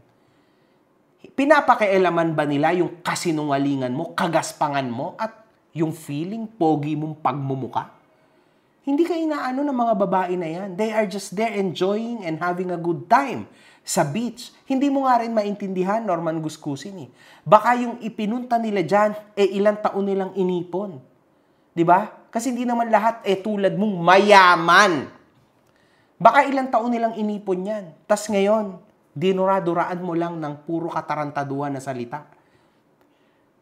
Pinapakialaman ba nila yung kasinungalingan mo, kagaspangan mo, at yung feeling pogi mong pagmumuka? Hindi ka inaano ng mga babae na yan. They are just there enjoying and having a good time sa beach. Hindi mo nga rin maintindihan, Norman gusgusin. Baka yung ipinunta nila dyan, ilang taon nilang inipon. Diba? Kasi hindi naman lahat tulad mong mayaman. Baka ilang taon nilang inipon yan. Tas ngayon, dinura-duraan mo lang ng puro katarantaduhan na salita.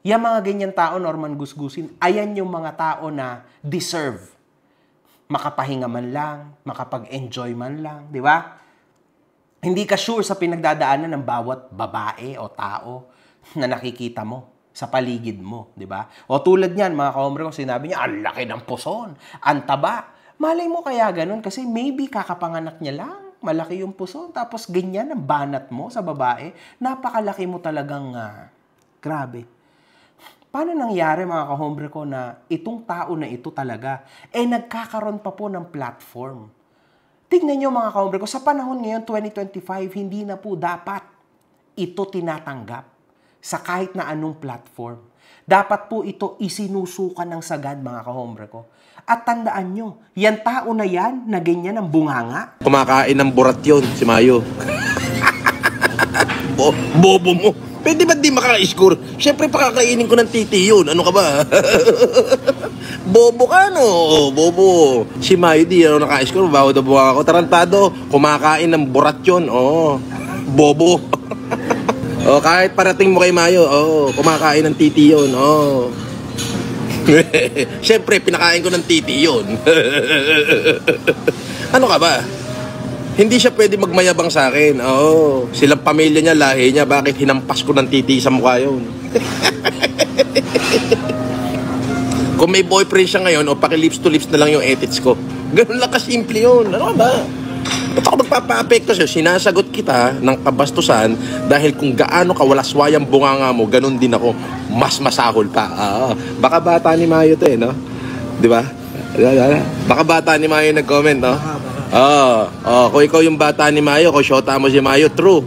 Yung mga ganyan tao, Norman gusgusin, ayan yung mga tao na deserve. Makapahinga man lang, makapag-enjoy man lang, di ba? Hindi ka sure sa pinagdadaanan ng bawat babae o tao na nakikita mo. sa paligid mo, di ba? O tulad niyan, mga kahombre ko, sinabi niya, ang laki ng puson, ang taba. Malay mo kaya ganun kasi maybe kakapanganak niya lang, malaki yung puson, tapos ganyan ang banat mo sa babae, napakalaki mo talagang, grabe. Paano nangyari, mga kahombre ko, na itong tao na ito talaga, nagkakaroon pa po ng platform? Tingnan niyo, mga kahombre ko, sa panahon ngayon, 2025, hindi na po dapat ito tinatanggap sa kahit na anong platform. Dapat po ito isinusukan ng sagad, mga kahombre ko. At tandaan nyo, yan tao na yan, na ganyan ang bunganga. Kumakain ng burat yun, si Mayo. Bobo mo. Pwede ba di makaka-score? Siyempre, pakakainin ko ng titi yun. Ano ka ba? Bobo ka, no? Bobo. Si Mayo, di naka-score. Bago na buwang ako. Tarantado, kumakain ng burat yun. Bobo. Kahit parating mo kay Mayo, kumakain ng titi yun. Siyempre, pinakain ko ng titi yun. Ano ka ba? Hindi siya pwede magmayabang sa akin. Silang pamilya niya, lahi niya, bakit hinampas ko ng titi sa mukha yun? Kung may boyfriend siya ngayon, paki-lips to lips na lang yung edits ko. Ganun lang kasimple yun. Ano ka ba? Ba't ako magpapa-apekto sa'yo? Sinasagot kita ng kabastusan dahil kung gaano kawalaswayang bunganga mo, ganun din ako. Mas masahol pa. Baka bata ni Mayo to no? Di ba? Baka bata ni Mayo nag-comment, no? Kung ikaw yung bata ni Mayo, kung shota mo si Mayo, true.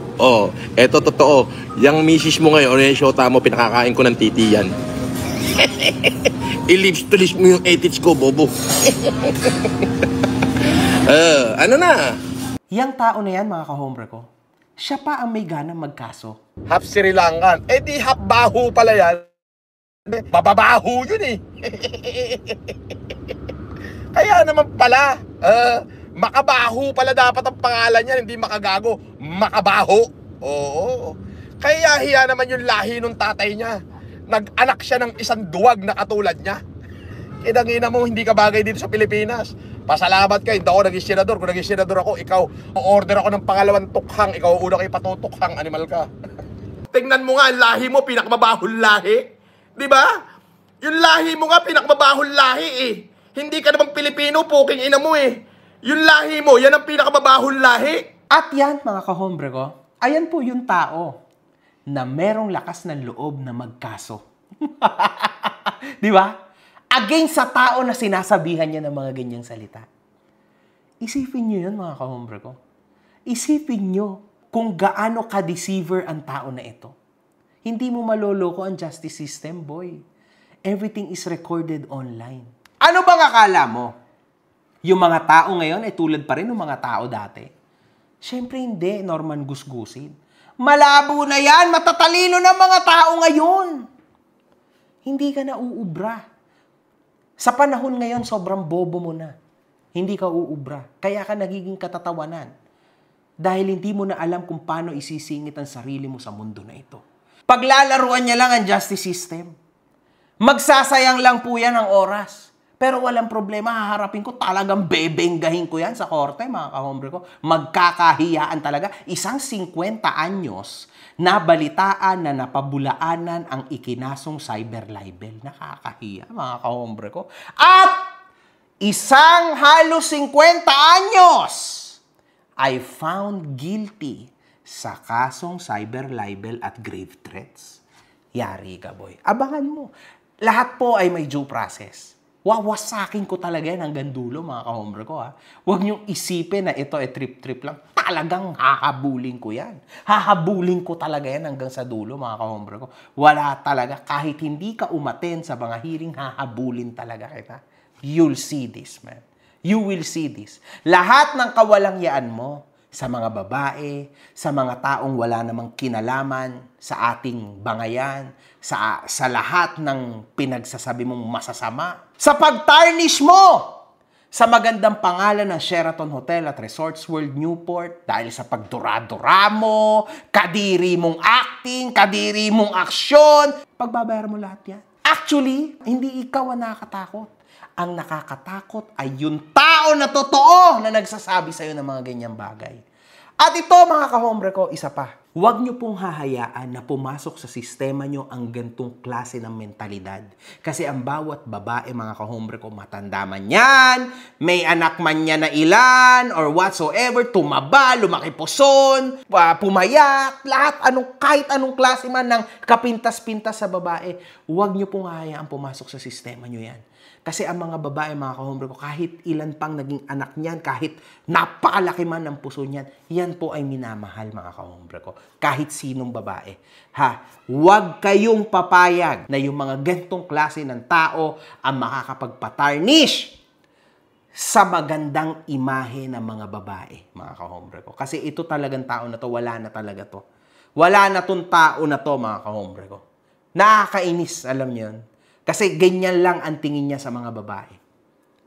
Eto totoo. Yung misis mo ngayon, yung shota mo, pinakakain ko ng titi yan. I-lips to lips mo yung edits ko, bobo. Ano na? Yang tao na yan, mga kahombre ko, siya pa ang may ganang magkaso. Half Sri Lankan. Di half baho pala yan. Bababaho yun Kaya naman pala, makabaho pala dapat ang pangalan niya, hindi makagago. Makabaho. Oo. Kaya hiya naman yung lahi ng tatay niya. Nag-anak siya ng isang duwag na katulad niya. Kinangina mo, hindi ka bagay dito sa Pilipinas. Pasalamat ka, hindi ako naging senador. Kung naging senador ako, ikaw, order ako ng pangalawang tukhang. Ikaw una kayo patutukhang, animal ka. Tingnan mo nga, lahi mo, pinakamabahol lahi. Di ba? Yung lahi mo nga, pinakamabahol lahi Hindi ka naman Pilipino, puking ina mo Yung lahi mo, yan ang pinakamabahol lahi. At yan, mga kahombre ko, ayan po yung tao na merong lakas ng loob na magkaso. Di ba? Against sa tao na sinasabihan niya ng mga ganyang salita. Isipin niyo yun, mga kahombre ko. Isipin niyo kung gaano ka-deceiver ang tao na ito. Hindi mo maloloko ang justice system, boy. Everything is recorded online. Ano bang akala mo? Yung mga tao ngayon ay tulad pa rin ng mga tao dati? Siyempre hindi, Norman Gusgusin. Malabo na yan, matatalino na mga tao ngayon. Hindi ka na uubra. Sa panahon ngayon, sobrang bobo mo na. Hindi ka uubra. Kaya ka nagiging katatawanan. Dahil hindi mo na alam kung paano isisingit ang sarili mo sa mundo na ito. Paglalaruan niya lang ang justice system. Magsasayang lang po yan ang oras. Pero walang problema, haharapin ko, talagang bebenggahin ko yan sa korte, mga kahombre ko. Magkakahiyaan talaga. Isang 50 anyos na balitaan na napabulaanan ang ikinasong cyber libel. Nakakahiya, mga kahombre ko. At isang halos 50 anyos ay found guilty sa kasong cyber libel at grave threats. Yari ka, boy. Abangan mo. Lahat po ay may due process. Wawasakin ko talaga yan hanggang dulo, mga kahombre ko, Huwag niyong isipin na ito ay trip-trip lang. Talagang hahabulin ko yan. Hahabulin ko talaga yan hanggang sa dulo, mga kahombre ko. Wala talaga. Kahit hindi ka umaten sa mga hearing, hahabulin talaga kita. You'll see this, man. You will see this. Lahat ng kawalangyaan mo sa mga babae, sa mga taong wala namang kinalaman sa ating bangayan, sa lahat ng pinagsasabi mong masasama, sa pag-tarnish mo sa magandang pangalan ng Sheraton Hotel at Resorts World Newport dahil sa pagdura-dura mo, kadiri mong acting, kadiri mong aksyon, pagbabayaran mo lahat yan. Actually, hindi ikaw ang nakakatakot. Ang nakakatakot ay yung tao na totoo na nagsasabi sa'yo ng mga ganyang bagay. At ito, mga kahombre ko, isa pa. Huwag nyo pong hahayaan na pumasok sa sistema nyo ang gantong klase ng mentalidad. Kasi ang bawat babae, mga kahombre ko, matanda man yan, may anak man yan na ilan, or whatsoever, tumaba, lumaki puson, pumayat, lahat, kahit anong klase man ng kapintas-pintas sa babae, huwag nyo pong hahayaan pumasok sa sistema nyo yan. Kasi ang mga babae, mga kahombre ko, kahit ilan pang naging anak niyan, kahit napakalaki man ang puso niyan, yan po ay minamahal, mga kahombre ko. Kahit sinong babae. Huwag kayong papayag na yung mga gantong klase ng tao ang makakapagpatarnish sa magandang imahe ng mga babae, mga kahombre ko. Kasi ito talagang tao na to, wala na talaga to. Wala na tong tao na to, mga kahombre ko. Nakakainis, alam niyo yun. Kasi ganyan lang ang tingin niya sa mga babae.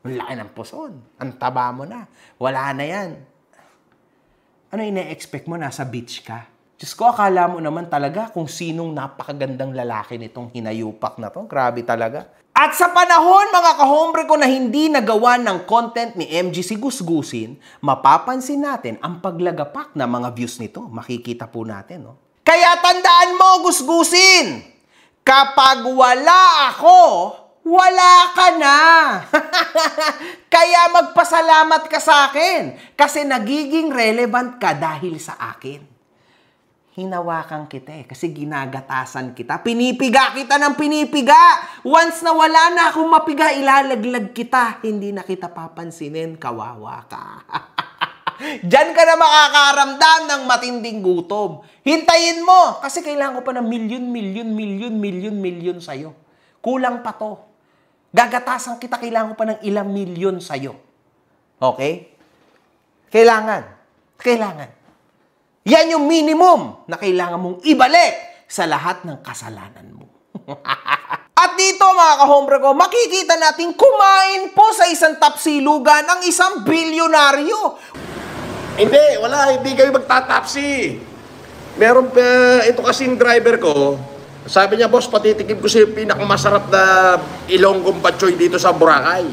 Ang laki ng puson. Ang taba mo na. Wala na yan. Ano ina-expect mo? Nasa beach ka? Diyos ko, akala mo naman talaga kung sinong napakagandang lalaki nitong hinayupak na to. Grabe talaga. At sa panahon, mga kahombre ko, na hindi nagawa ng content ni MG si Gusgusin, mapapansin natin ang paglagapak na mga views nito. Makikita po natin, no? Kaya tandaan mo, Gusgusin! Kapag wala ako, wala ka na. Kaya magpasalamat ka sa akin. Kasi nagiging relevant ka dahil sa akin. Hinawakan kita kasi ginagatasan kita. Pinipiga kita ng pinipiga. Once na wala na akong mapiga, ilalaglag kita. Hindi na kita papansinin, kawawa ka. Diyan ka na makakaramdam ng matinding gutom. Hintayin mo, kasi kailangan ko pa ng milyon sa'yo. Kulang pa to. Gagatasan kita, kailangan ko pa ng ilang milyon sa'yo. Okay? Kailangan. Yan yung minimum na kailangan mong ibalik sa lahat ng kasalanan mo. At dito, mga kahombre ko, makikita natin kumain po sa isang tapsilugan ang isang bilyonaryo. Hindi kayo magtatapsi. Meron pa, ito kasing driver ko, sabi niya, boss, patitikip ko siya yung pinakamasarap na ilonggong batchoy dito sa Boracay.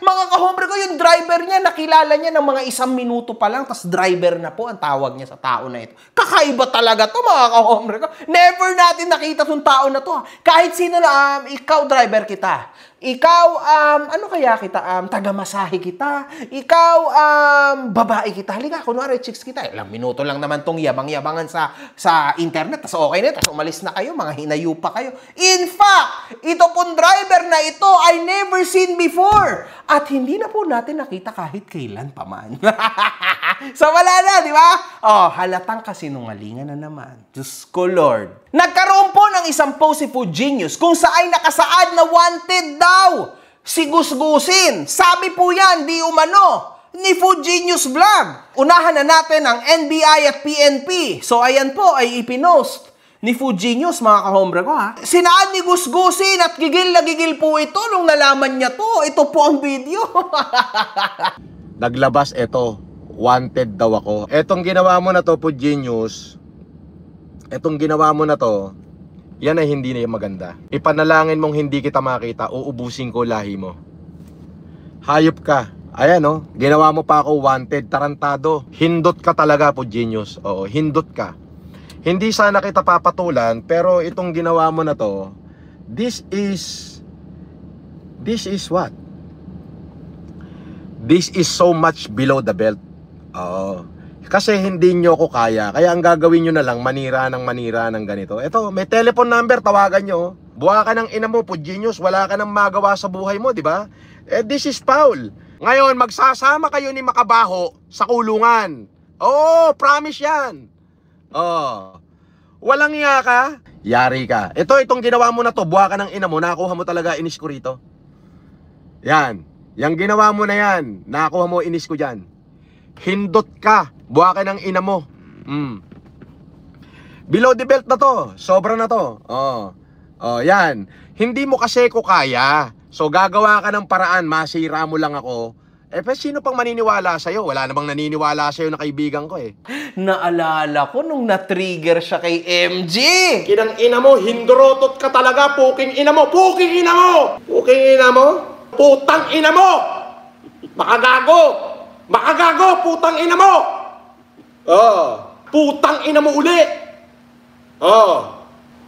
Mga kahombre ko, yung driver niya, nakilala niya ng mga 1 minuto pa lang, tas driver na po ang tawag niya sa tao na ito. Kakaiba talaga to, mga kahombre ko. Never natin nakita tong tao na to. Kahit sino na, ikaw driver kita. Ikaw, ano kaya kita? Taga-masahe kita. Ikaw, babae kita. Halika, kunwari, chicks kita. Ilang minuto lang naman tong yabang-yabangan sa internet. Tas okay na, tas umalis na kayo. Mga hinayupa kayo. In fact, ito pong driver na ito I never seen before. At hindi na po natin nakita kahit kailan pa man. So wala na, di ba? Halatang kasinungalingan na naman. Diyos ko, Lord. Nagkaroon po ng isang post si Food Genius kung saan nakasaad na wanted daw si Gusgusin. Sabi po yan, di umano, ni Food Genius Vlog. Unahan na natin ang NBI at PNP. So ayan po ay ipinost ni Food Genius, mga kahombre ko, ha. Sinaan ni Gusgusin at gigil na gigil po ito nung nalaman niya to. Ito po ang video. Naglabas ito, wanted daw ako. Etong ginawa mo na to, Food Genius, etong ginawa mo na to, yan ay hindi na maganda. Ipanalangin mong hindi kita makita, uubusin ko lahi mo. Hayop ka. Ayan, no? Ginawa mo pa ako wanted, tarantado. Hindot ka talaga, Food Genius. Oo, hindot ka. Hindi sana kita papatulan, pero itong ginawa mo na to, this is what? This is so much below the belt. Oo. Kasi hindi nyo ko kaya. Kaya ang gagawin nyo na lang, manira ng ganito. Ito, may telephone number, tawagan nyo. Buha ka ng ina mo, Food Genius, wala ka nang magawa sa buhay mo, di ba? This is foul. Ngayon, magsasama kayo ni Makabaho sa kulungan. Oo, promise yan. Walang iya ka, yari ka. Itong ginawa mo na to, buha ka ng ina mo, nakuha mo talaga inis ko rito. Yan. Yang ginawa mo na yan, nakuha mo inis ko dyan. Hindot ka, buha ka ng ina mo. Below the belt na to, sobra na to. Yan. Hindi mo kasi ko kaya. So gagawa ka ng paraan, masira mo lang ako. Sino pang maniniwala sa'yo? Wala namang naniniwala sa'yo na kaibigan ko eh. Naalala ko nung na-trigger siya kay MG. Kinang ina mo, hindorotot ka talaga, puking ina mo, puking ina mo! Puking ina mo? Putang ina mo! Makagago! Makagago, putang ina mo! Putang ina mo uli.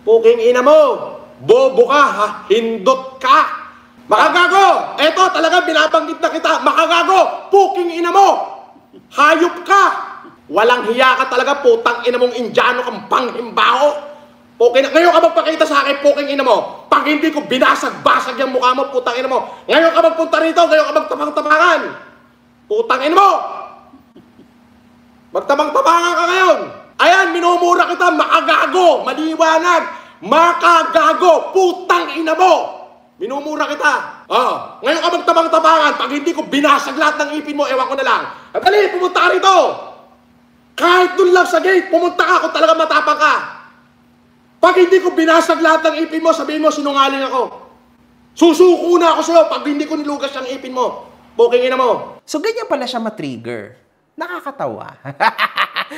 Puking ina mo. Bobo ka, ha? Hindot ka. Makagago. Eto, talaga binabanggit na kita. Makagago. Puking ina mo. Hayop ka. Walang hiya ka talaga, putang ina mong Indiano kang panghimbaho. Ngayon ka magpakita sa akin, puking ina mo. Pag hindi ko binasag-basag yung mukha mo, putang ina mo. Ngayon ka magpunta rito, ngayon ka magtabang-tabangan. Putang ina mo. Magtabang-tabangan ka ngayon. Ayan, minumura kita, makagago, maliwanag. Makagago, putang ina mo. Minumura kita. Ngayon ka magtabang-tabangan. Pag hindi ko binasag lahat ng ipin mo, ewan ko na lang. Dali, pumunta ka rito. Kahit dun lang sa gate, pumunta ka kung talaga matapang ka. Pag hindi ko binasag lahat ng ipin mo, sabihin mo, sinungaling ako. Susuko na ako sa'yo pag hindi ko nilugas ang ipin mo. Puking ina mo. So, ganyan pala siya matrigger. Nakakatawa.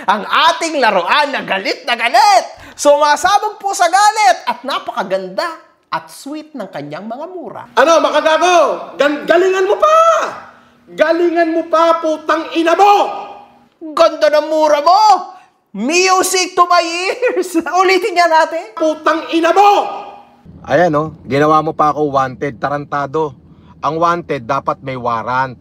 Ang ating laruan na galit na galit. Sumasabog po sa galit at napakaganda at sweet ng kanyang mga mura. Ano, makagago? Galingan mo pa! Galingan mo pa, putang ina mo! Ganda ng mura mo! Music to my ears! Ulitin niya natin. Putang ina mo! Ayan ginawa mo pa ako wanted, tarantado. Ang wanted dapat may warrant.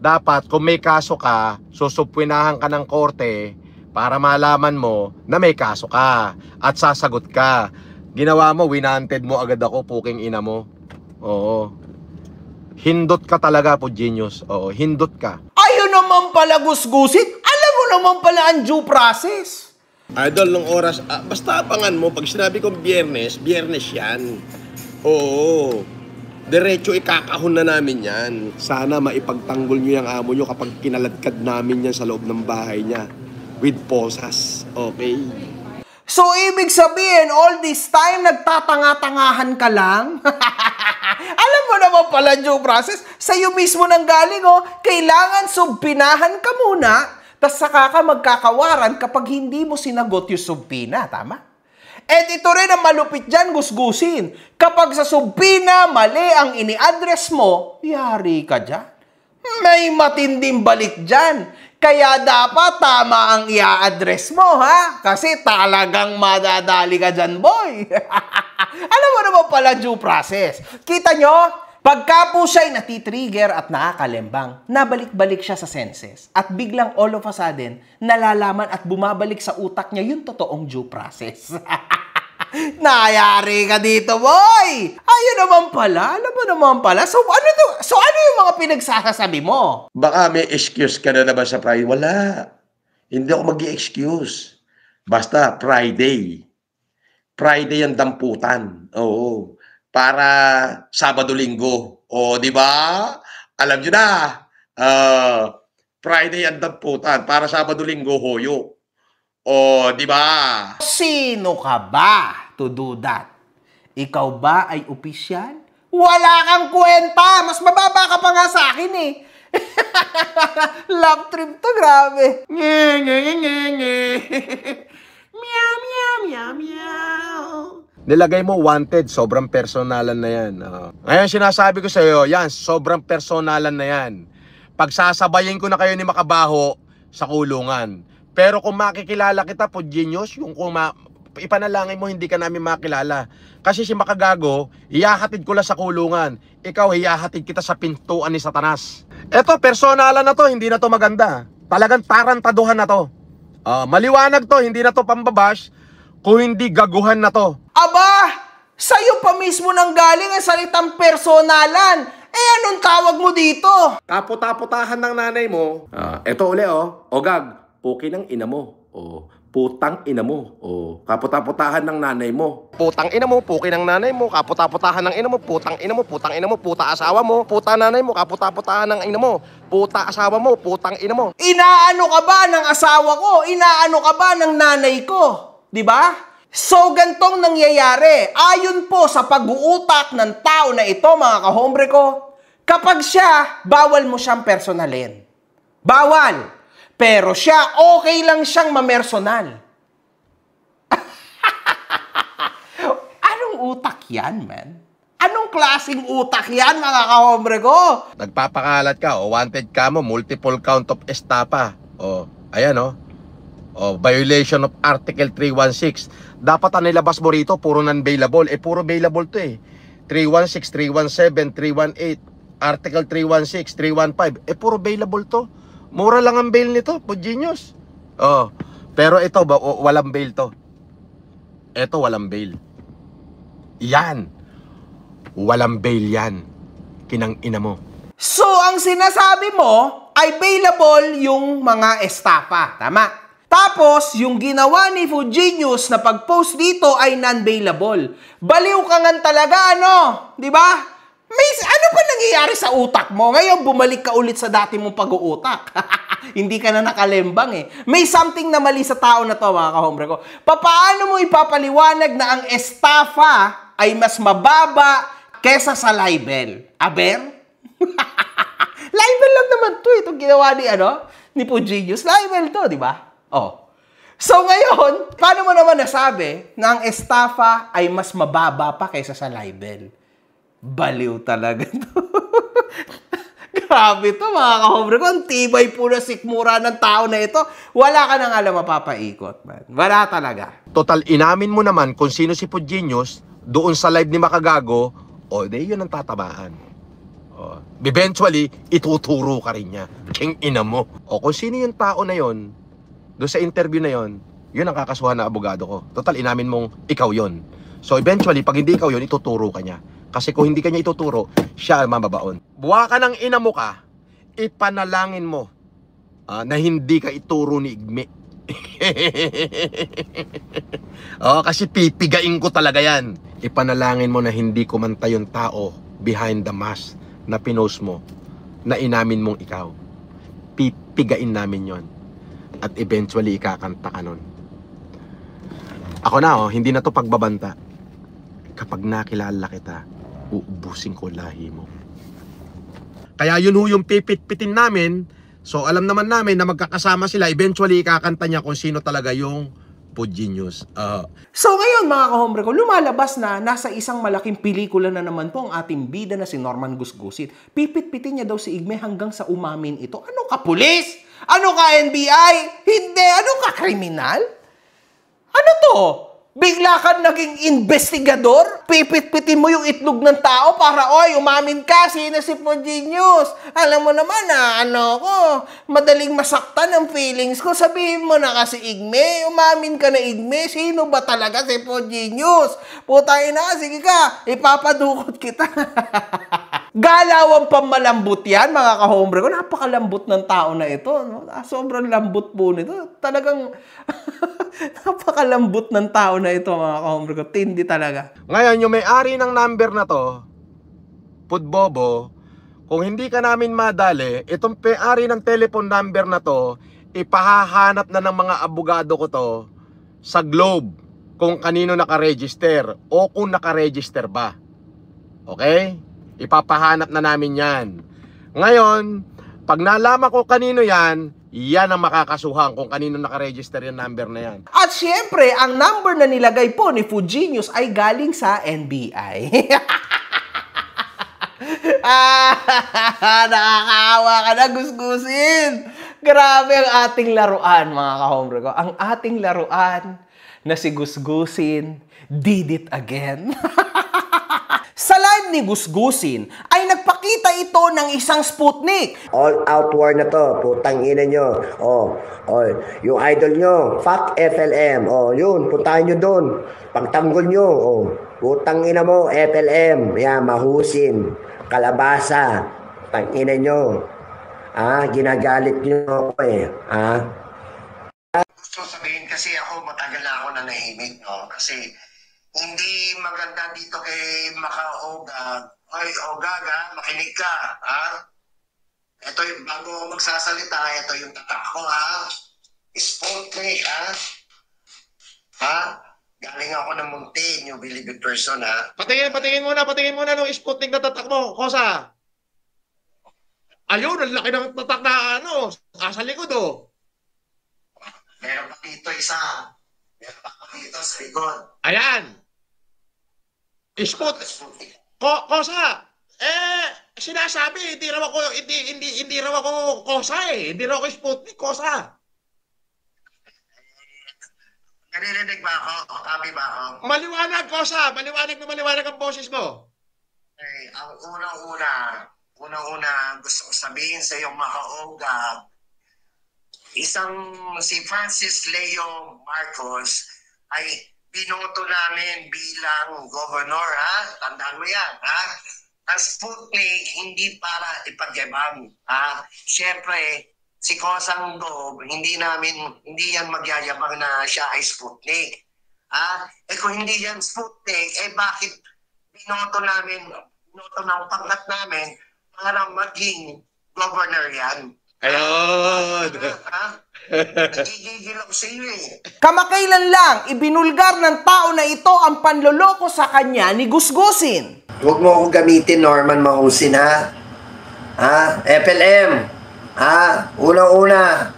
Dapat kung may kaso ka, susupwinahan ka ng korte para malaman mo na may kaso ka at sasagot ka. Ginawa mo, winanted mo agad ako, puking ina mo. Oo. Hindot ka talaga po, genius. Oo, hindot ka. Ayun naman pala, gusgusin. Alam mo naman pala ang due process. Idol, nung oras, basta abangan mo, pag sinabi kong biyernes, biyernes yan. Oo. Diretso ikakahon na namin yan. Sana maipagtanggol nyo yung amo nyo kapag kinaladkad namin yan sa loob ng bahay niya. With posas. Okay? So, ibig sabihin, all this time, nagtatanga-tangahan ka lang? Alam mo naman pala, due process, sa'yo mismo nang galing, kailangan subpinahan ka muna, tas saka ka magkakawaran kapag hindi mo sinagot yung subpina, tama? And ito rin ang malupit dyan, gusgusin. Kapag sa subpina, mali ang ini-address mo, yari ka dyan. May matinding balik dyan. Kaya dapat tama ang i-address mo, ha? Kasi talagang madadali ka dyan, boy. Alam mo naman pala due process. Kita nyo, pagka po siya'y natitrigger at nakakalembang, nabalik-balik siya sa senses. At biglang all of a sudden, nalalaman at bumabalik sa utak niya yung totoong due process. Nayari ka dito, boy! Ayun naman pala, alam mo naman pala. So ano yung mga pinagsasasabi mo? Baka may excuse ka na naman sa Friday. Wala. Hindi ako mag-i-excuse. Basta Friday. Friday ang damputan. Oo. Para Sabado-Linggo. O, di ba? Alam nyo na. Friday ang damputan. Para Sabado-Linggo, hoyo. O, di ba? Sino ka ba to do that? Ikaw ba ay opisyal? Wala kang kwenta! Mas mababa ka pa nga sa akin eh. Love trip to, grabe. Nye, nye, nye, nye, nye. Meow, meow, meow, meow. Nilagay mo wanted, sobrang personalan na yan. Ngayon sinasabi ko sa iyo, yan, sobrang personalan na yan. Pagsasabayin ko na kayo ni Makabaho sa kulungan. Pero kung makikilala kita po, genius, yung kung ipanalangin mo hindi ka namin makilala. Kasi si Makagago, iyahatid ko lang sa kulungan. Ikaw, iyahatid kita sa pintuan ni Satanas. Eto, personalan na to, hindi na to maganda. Talagang tarantaduhan na to. Maliwanag to, hindi na to pambabash. Kung hindi, gaguhan na to. Aba! Sa'yo pa mismo nang galing ang salitang personalan. Anong tawag mo dito? Kaput-taputahan ng nanay mo. Eto uli Ogag, puki ng ina mo. Putang ina mo. Kaput-taputahan ng nanay mo. Putang ina mo, puki ng nanay mo, kaputaputahan ng ina mo, putang ina mo, putang ina mo, puta asawa mo, puta nanay mo, kaputaputahan ng ina mo, puta asawa mo, putang ina mo. Inaano ka ba ng asawa ko? Inaano ka ba ng nanay ko? Diba? So, gantong nangyayari. Ayon po sa pag-uutak ng tao na ito, mga kahombre ko, kapag siya, bawal mo siyang personalin. Bawal. Pero siya, okay lang siyang mamersonal. Anong utak yan, man? Anong klaseng utak yan, mga kahombre ko? Nagpapakalat ka, wanted ka mo, multiple count of estafa. Ayan Violation of Article 316. Dapat ang nilabas mo rito, puro non-bailable. Puro bailable to eh. 316, 317, 318, Article 316, 315. Puro bailable to. Mura lang ang bail nito, po genius. Pero ito, walang bail to. Ito, walang bail. Yan. Walang bail yan. Kinang ina mo. So, ang sinasabi mo ay bailable yung mga estafa. Tama? Tapos, yung ginawa ni Fujinius na pag-post dito ay non-bailable. Baliw ka nga talaga, ano? Diba? Ano pa nangyayari sa utak mo? Ngayon, bumalik ka ulit sa dati mong pag-uutak. Hindi ka na nakalembang eh. May something na mali sa tao na to, mga kahombre ko. Paano mo ipapaliwanag na ang estafa ay mas mababa kesa sa libel? Aber? Libel lang naman to. Itong ginawa ni Fujinius. Libel to, di ba? So ngayon, paano mo naman nasabi na ang estafa ay mas mababa pa kaysa sa libel? Baliw talaga to. Grabe to, mga kahombre ko. Ang tibay po na sikmura ng tao na ito. Wala ka nang alam mapapaikot, man. Wala talaga. Total, inamin mo naman kung sino si Fujinius doon sa live ni Makagago, yun ang tatabaan. Eventually, ituturo ka rin niya. King ina mo. Kung sino yung tao na yon, doon sa interview na yon, yun ang kakasuhan na abogado ko. Total, inamin mong ikaw yon. So eventually, pag hindi ikaw yon, ituturo ka niya. Kasi kung hindi ka niya ituturo, siya mababaon. Buwa ka ng ina mo ka, ipanalangin mo na hindi ka ituro ni Igme. Kasi pipigain ko talaga yan. Ipanalangin mo na hindi kumanta yung tao behind the mask na pinost mo, na inamin mong ikaw. Pipigain namin yon. At eventually, ikakanta ka nun. Ako na, hindi na to pagbabanta. Kapag nakilala kita, uubusin ko lahi mo. Kaya yun yung pipit-pitin namin. So alam naman namin na magkakasama sila. Eventually ikakanta niya kung sino talaga yung Fujinius. So ngayon, mga kahombre ko, lumalabas na nasa isang malaking pelikula na naman po ang ating bida na si Norman Gusgusin. Pipit-pitin niya daw si Igme hanggang sa umamin ito. Ano ka, pulis? Ano ka, NBI? Hindi. Ano ka, kriminal? Ano to? Bigla ka naging investigador? Pipit-pitin mo yung itlog ng tao para, umamin ka, sino si Fujinius? Alam mo naman na, madaling masaktan ang feelings ko. Sabihin mo na kasi, Igme, umamin ka na, Igme, sino ba talaga si Fujinius? Putay na, sige ka, ipapadukot kita. Galawang pamalambot yan, mga kahombre ko. Napakalambot ng tao na ito. No? Sobrang lambot po nito. Talagang napakalambot ng tao na ito, mga kahombre ko. Tindi talaga. Ngayon, yung may-ari ng number na to, Pudbobo, kung hindi ka namin madali, itong may-ari ng telephone number na to, ipahahanap na ng mga abogado ko to sa Globe kung kanino nakaregister o kung nakaregister ba. Okay? Ipapahanap na namin yan. Ngayon, pag nalaman ko kanino yan, yan ang makakasuhan kung kanino nakaregister yung number na yan. At syempre, ang number na nilagay po ni Fujinius ay galing sa NBI. Nakakaawa ka na, Gusgusin. Grabe ang ating laruan, mga kahombre ko. Ang ating laruan na si Gusgusin did it again. Sa live ni Gusgusin ay nagpakita ito ng isang Sputnik. All out war na to, putang ina nyo. Yung idol nyo, fuck FLM. Yun, puntahan nyo doon. Pagtanggol nyo, putang ina mo, FLM. Yan, mahusin. Kalabasa. Putang ina nyo. Ginagalit nyo ako eh. Gusto sabihin kasi ako, matagal na ako nanahimik, no? Kasi hindi maganda dito kay Maka-Oga. Ogaga, makinig ka, Ito yung bago magsasalita, ito yung tatak ko, Sputnik, Galing ako ng Muntin, you believe in person, Patingin muna nung Sputnik na tatak mo, Kosa. Ayun, ang laki ng tatak na sa likod, Meron pa dito isa. Meron pa dito sa likod. Ayan. Sputnik. Kosa. Sinasabi, hindi raw ako Kosa eh. Hindi raw ako Sputnik, Kosa. Naririnig ba ako? Copy ba ako? Maliwanag, Kosa! Maliwanag na maliwanag ang boses mo. Okay, ang unang-una gusto ko sabihin sa iyong makaoga, si Francis Leo Marcos ay binoto namin bilang governor, ha? Tandaan mo yan, ha? Ang Sputnik, hindi para ipagyabang, ha? Siyempre, si Kosang Dog, hindi yan magyayabang na siya ay Sputnik. Kung hindi yan Sputnik, bakit binoto ng pangkat namin para maging governor yan? Ayun! Nagigigil ako sa iyo eh. Kamakailan lang, ibinulgar ng tao na ito ang panloloko sa kanya ni Gusgusin. Huwag mo akong gamitin, Norman Mahusin, ha? FLM. Una-una,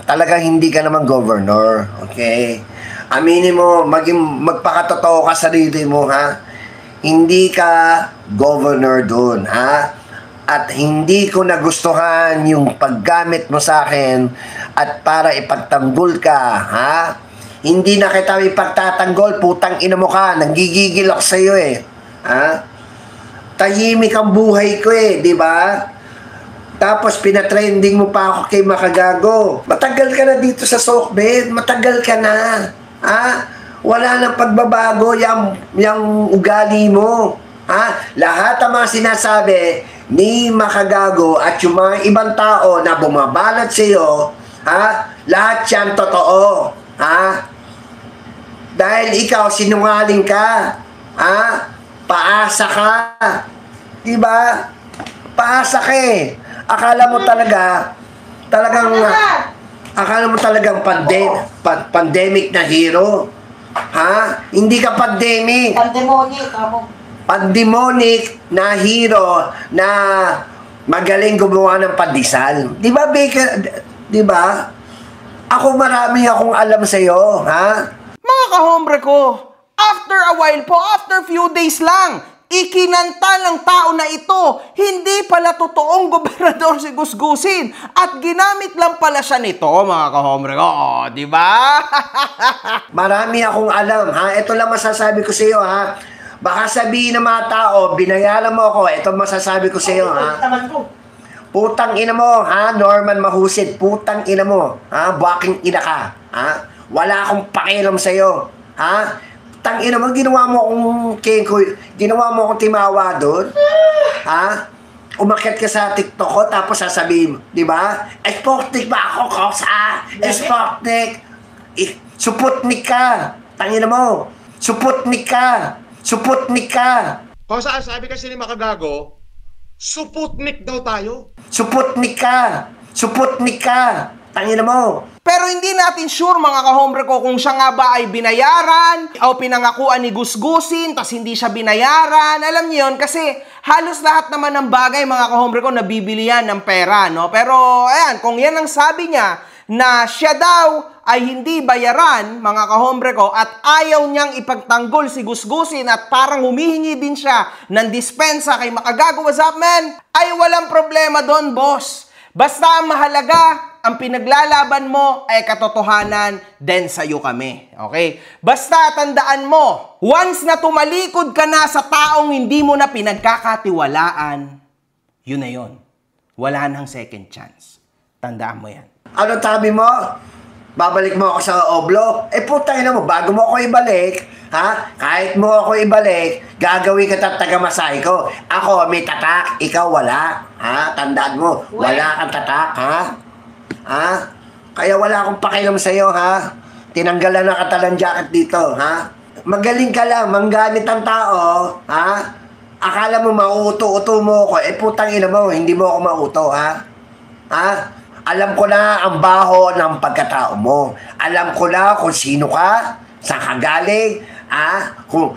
talagang hindi ka namang governor, okay? Aminin mo, magpakatotoo ka sa sarili mo, ha? Hindi ka governor doon, ha? At hindi ko nagustuhan yung paggamit mo sa akin at para ipagtanggol ka, ha? Hindi na kita ipagtatanggol, putang ina mo ka, nanggigigil ako sa iyo eh, ha? Tahimik ang buhay ko eh, di ba? Tapos pinatrending mo pa ako kay Makagago. Matagal ka na dito sa Sokbed, matagal ka na. Wala nang pagbabago yung ugali mo. Lahat ng mga sinasabi ni Makagago at yung mga ibang tao na bumabalat sa iyo, lahat yan totoo. Dahil ikaw sinungaling ka. Paasa ka. Diba? Paasa ka eh. Akala mo talagang pandemic na hero. Hindi ka pandemic. Pandemonic na hero na magaling gumawa ng pandesal. Di ba, Baker? Di ba? Marami akong alam sa'yo, ha? Mga kahombre ko, after a while po, after few days lang, ikinanta ng tao na ito, hindi pala totoong gobernador si Gusgusin at ginamit lang pala siya nito, mga kahombre ko. Di ba? Marami akong alam, ha? Ito lang masasabi ko sa iyo, ha? Baka sabihin ng mga tao, binayaran mo ako, ito masasabi ko sa iyo, ha? Putang ina mo, ha? Norman Mahusin, putang ina mo, ha? Buwaking ina ka, ha? Wala akong pakialam sa iyo, ha? Tangina mo, ginawa mo akong timawa doon? Umakyat ka sa TikTok ko, tapos sasabihin mo, di ba? Sputnik ba ako, Kosa? Sputnik. Suputnik ka. Tangina mo. Suputnik ka. Suputnik ka. Kosa, sabi kasi ni Makagago, Suputnik daw tayo. Suputnik ka. Suputnik ka. Tangina mo. Pero hindi natin sure, mga kahombre ko, kung siya nga ba ay binayaran o pinangakuan ni Gusgusin tas hindi siya binayaran. Alam niyo yun, kasi halos lahat naman ng bagay, mga kahombre ko, nabibili yan ng pera, no? Pero ayan, kung yan ang sabi niya na siya daw ay hindi bayaran, mga kahombre ko, at ayaw niyang ipagtanggol si Gusgusin at parang humihingi din siya ng dispensa kay Makagago, what's up, man? Ay walang problema doon, boss. Basta ang mahalaga, ang pinaglalaban mo ay katotohanan, then sa'yo kami. Okay? Basta tandaan mo, once na tumalikod ka na sa taong hindi mo na pinagkakatiwalaan, yun na yun. Wala nang second chance. Tandaan mo yan. Ano sabi mo? Babalik mo ako sa Oblo? Putang ina mo, bago mo ako ibalik, ha? Kahit mo ako ibalik, gagawin ka taga-masay ko. Ako may tatak, ikaw wala. Ha? Tandaan mo, wala kang tatak, ha? Kaya wala akong pakialam sa'yo, ha? Tinanggalan na katalang jacket dito, ha? Magaling ka lang, manggamit ang tao, ha? Akala mo mauuto-uto mo ako, putang ina mo, hindi mo ako mauto, ha? Alam ko na ang baho ng pagkatao mo. Alam ko na kung sino ka, saan ka galing, kung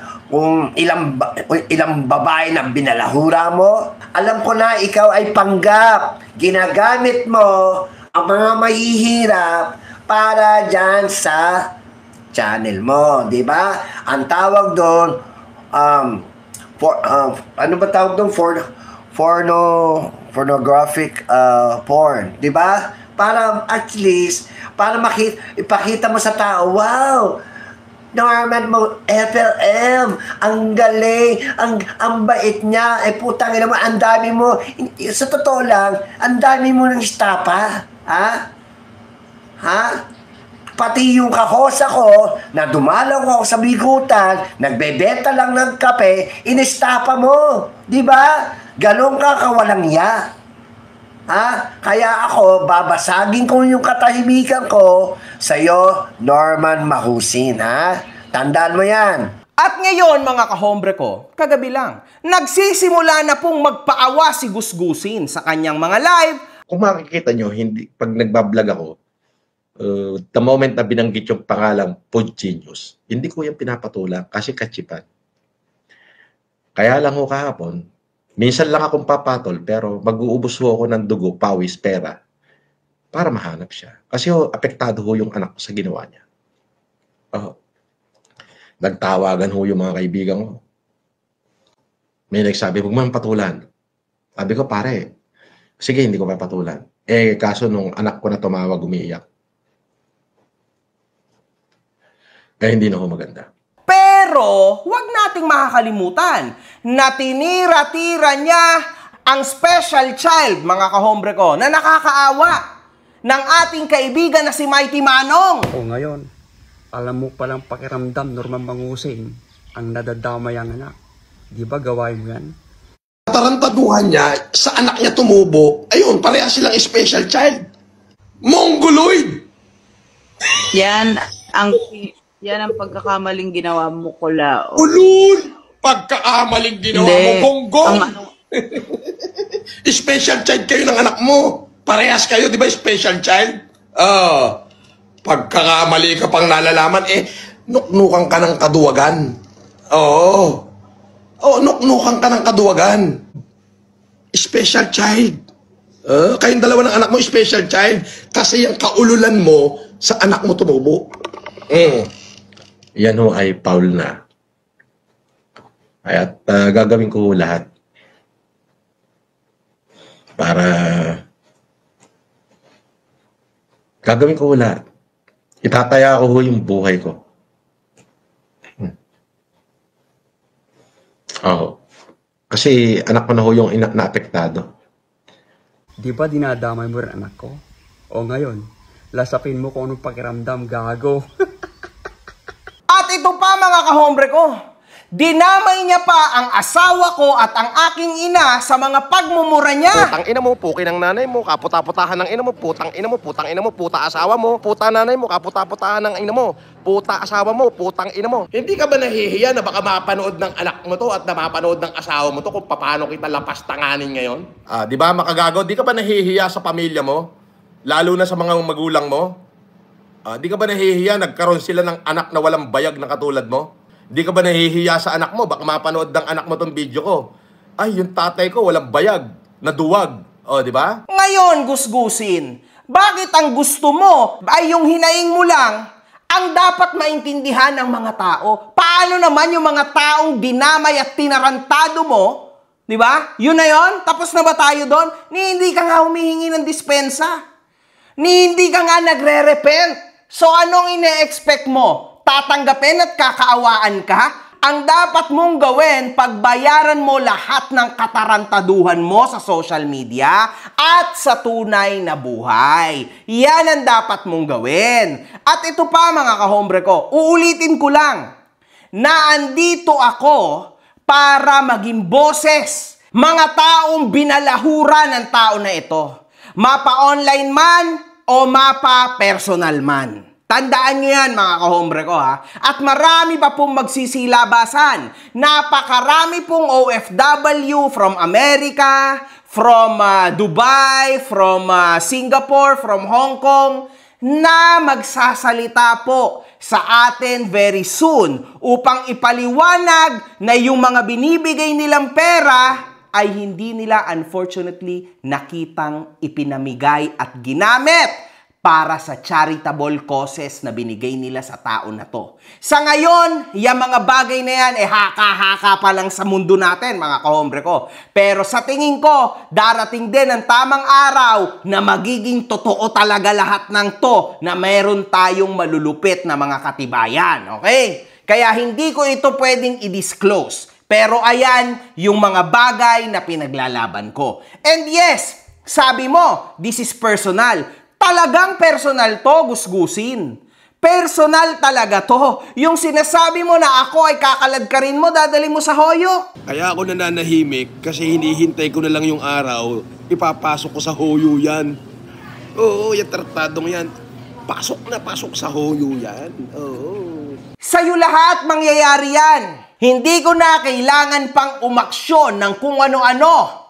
ilang babae na binalahura mo. Alam ko na ikaw ay panggap. Ginagamit mo ang mga mahihirap para dyan sa channel mo, di ba? Ang tawag doon, ano ba tawag doon? Pornographic porn, di ba? Para at least, para ipakita mo sa tao, wow, Norman mo, FLM, ang galing, ang bait niya, putang ina mo, ang dami mo, sa totoo lang, ang dami mo ng istapa, ha? Ha? Pati yung kakosa ko, na dumalaw ako sa bigutan, nagbebenta lang ng kape, inistapa mo, di ba? Ganun ka kawalang iya. Ha? Kaya ako, babasagin ko yung katahimikan ko sa'yo, Norman Mahusin, ha? Tandaan mo yan. At ngayon, mga kahombre ko, kagabi lang, nagsisimula na pong magpaawa si Gusgusin sa kanyang mga live. Kung makikita nyo, hindi, pag nagbablog ako, the moment na binanggit yung pangalang Food Genius, hindi ko yung pinapatula kasi kachipan. Kaya lang ho kahapon, minsan lang akong papatol, pero mag-uubos ho ako ng dugo, pawis, pera, para mahanap siya. Kasi ho, apektado ho yung anak ko sa ginawa niya. Nagtawagan ho yung mga kaibigan ko. May nagsabi, huwag man patulan. Sabi ko, pare, sige, hindi ko papatulan. Kaso nung anak ko na tumawag, umiiyak. Kaya hindi na ho maganda. Pero, huwag nating makakalimutan na tinira-tira niya ang special child, mga kahombre ko, na nakakaawa ng ating kaibigan na si Mighty Manong. O ngayon, alam mo palang pakiramdam, Norman Mahusin, ang nadadamay ang anak. Di ba gawain mo yan? Tarantaduhan niya, sa anak niya tumubo, ayun, pareha silang special child. Mongoloid! Yan ang pagkakamaling ginawa mo, Kulao. Ulul! Pagkakamaling ginawa mo, gonggong! Special child kayo ng anak mo. Parehas kayo, di ba, special child? Pagkakamali ka pang nalalaman, nuknukan ka ng kaduwagan. Oo, nuknukan ka ng kaduwagan. Special child. Kayong dalawa ng anak mo, special child. Kasi yung kaululan mo, sa anak mo tumubo. Yan ho ay Paul na. At gagawin ko lahat para itataya ko ho yung buhay ko. Kasi anak ko na ho yung na-apektado. Di ba dinadamay mo rin anak ko? O ngayon, lasapin mo kung anong pakiramdam, gago. At ito pa, mga kahombre ko, dinamay niya pa ang asawa ko at ang aking ina sa mga pagmumura niya. Putang ina mo, pukin ng nanay mo, kaputa-putahan ng ina mo, putang ina mo, puta asawa mo, puta nanay mo, kaputa-putahan ng ina mo, puta asawa mo, putang ina mo. Hindi ka ba nahihiya na baka mapanood ng anak mo to at na mapanood ng asawa mo to kung paano kita lapastanganin ngayon? Di ba makagago, di ka ba nahihiya sa pamilya mo? Lalo na sa mga magulang mo? Di ka ba nahihiya nagkaroon sila ng anak na walang bayag na katulad mo? Di ka ba nahihiya sa anak mo? Baka mapanood ng anak mo tong video ko. Ay, yung tatay ko walang bayag, naduwag. Di ba? Ngayon, Gusgusin, bakit ang gusto mo ay yung hinaing mo lang ang dapat maintindihan ng mga tao? Paano naman yung mga taong dinamay at tinarantado mo? Di ba? Yun na yun? Tapos na ba tayo doon? Hindi ka nga humihingi ng dispensa. Hindi ka nga nagre-repent. So anong ine-expect mo? Tatanggapin at kakaawaan ka? Ang dapat mong gawin, pagbayaran mo lahat ng katarantaduhan mo sa social media at sa tunay na buhay. Yan ang dapat mong gawin. At ito pa, mga kahombre ko, uulitin ko lang na andito ako para maging boses. Mga taong binalahura ng tao na ito. Mapa-online man o mapa-personal man. Tandaan nyo yan, mga kahombre ko, ha? At marami pa pong magsisilabasan. Napakarami pong OFW from America, from Dubai, from Singapore, from Hong Kong, na magsasalita po sa atin very soon upang ipaliwanag na yung mga binibigay nilang pera ay hindi nila unfortunately nakitang ipinamigay at ginamit para sa charitable causes na binigay nila sa tao na to. Sa ngayon, yung mga bagay na yan, haka-haka pa lang sa mundo natin, mga kahombre ko. Pero sa tingin ko, darating din ang tamang araw na magiging totoo talaga lahat ng to na meron tayong malulupit na mga katibayan. Okay? Kaya hindi ko ito pwedeng i-disclose. Pero ayan yung mga bagay na pinaglalaban ko. And yes, sabi mo, this is personal. Talagang personal to, gusgusin. Personal talaga to. Yung sinasabi mo na ako ay kakaladkarin mo, dadali mo sa hoyo. Kaya ako nananahimik kasi hinihintay ko na lang yung araw, ipapasok ko sa hoyo yan. Oo, yung tratadong yan. Pasok na pasok sa hoyo yan. Oo. Sa'yo lahat mangyayari yan. Hindi ko na kailangan pang umaksyon ng kung ano-ano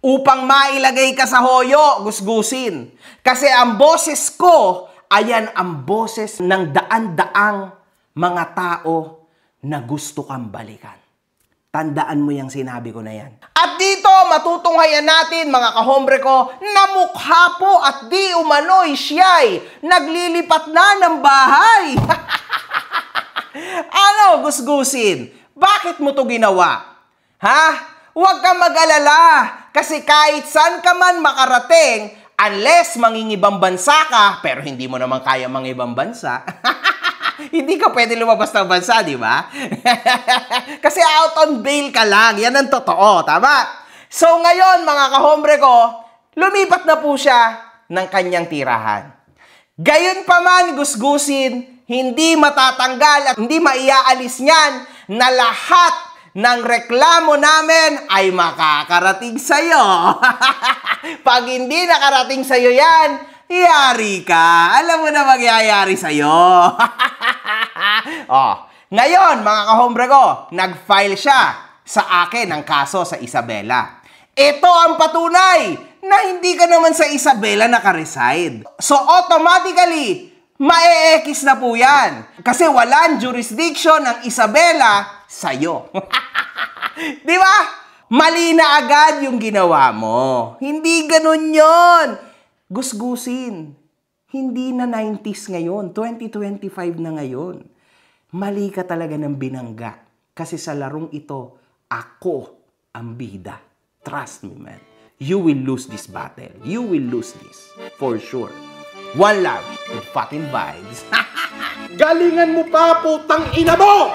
upang mailagay ka sa hoyo, gusgusin. Kasi ang boses ko, ayan ang boses ng daan-daang mga tao na gusto kang balikan. Tandaan mo yung sinabi ko na yan. At dito, matutunghayan natin, mga kahombre ko, na mukha po at di umano'y siya'y naglilipat na ng bahay. Ano, gusgusin? Bakit mo to ginawa? Ha? Huwag kang mag-alala. Kasi kahit saan ka man makarating, unless mangingibang bansa ka, pero hindi mo naman kaya mangibang bansa, hindi ka pwede lumabas ng bansa, di ba? Kasi out on bail ka lang. Yan ang totoo, tama? So ngayon, mga kahombre ko, lumipat na po siya ng kanyang tirahan. Gayon pa man, gusgusin, hindi matatanggal at hindi maiaalis niyan na lahat ng reklamo namin ay makakarating sa'yo. Pag hindi nakarating sa'yo yan, yari ka. Alam mo na magyayari sa'yo. Oh, ngayon, mga kahombre ko, nag-file siya sa akin ng kaso sa Isabela. Ito ang patunay na hindi ka naman sa Isabela nakareside. So, automatically, mae-ekis na po yan. Kasi walang jurisdiction ng Isabela sa'yo. Di ba? Mali na agad yung ginawa mo. Hindi ganun yon. Gusgusin. Hindi na 90s ngayon. 2025 na ngayon. Mali ka talaga ng binangga. Kasi sa larong ito, ako ang bida. Trust me, man. You will lose this battle. You will lose this. For sure. One love with fucking vibes. Galingan mo pa, putang ina mo!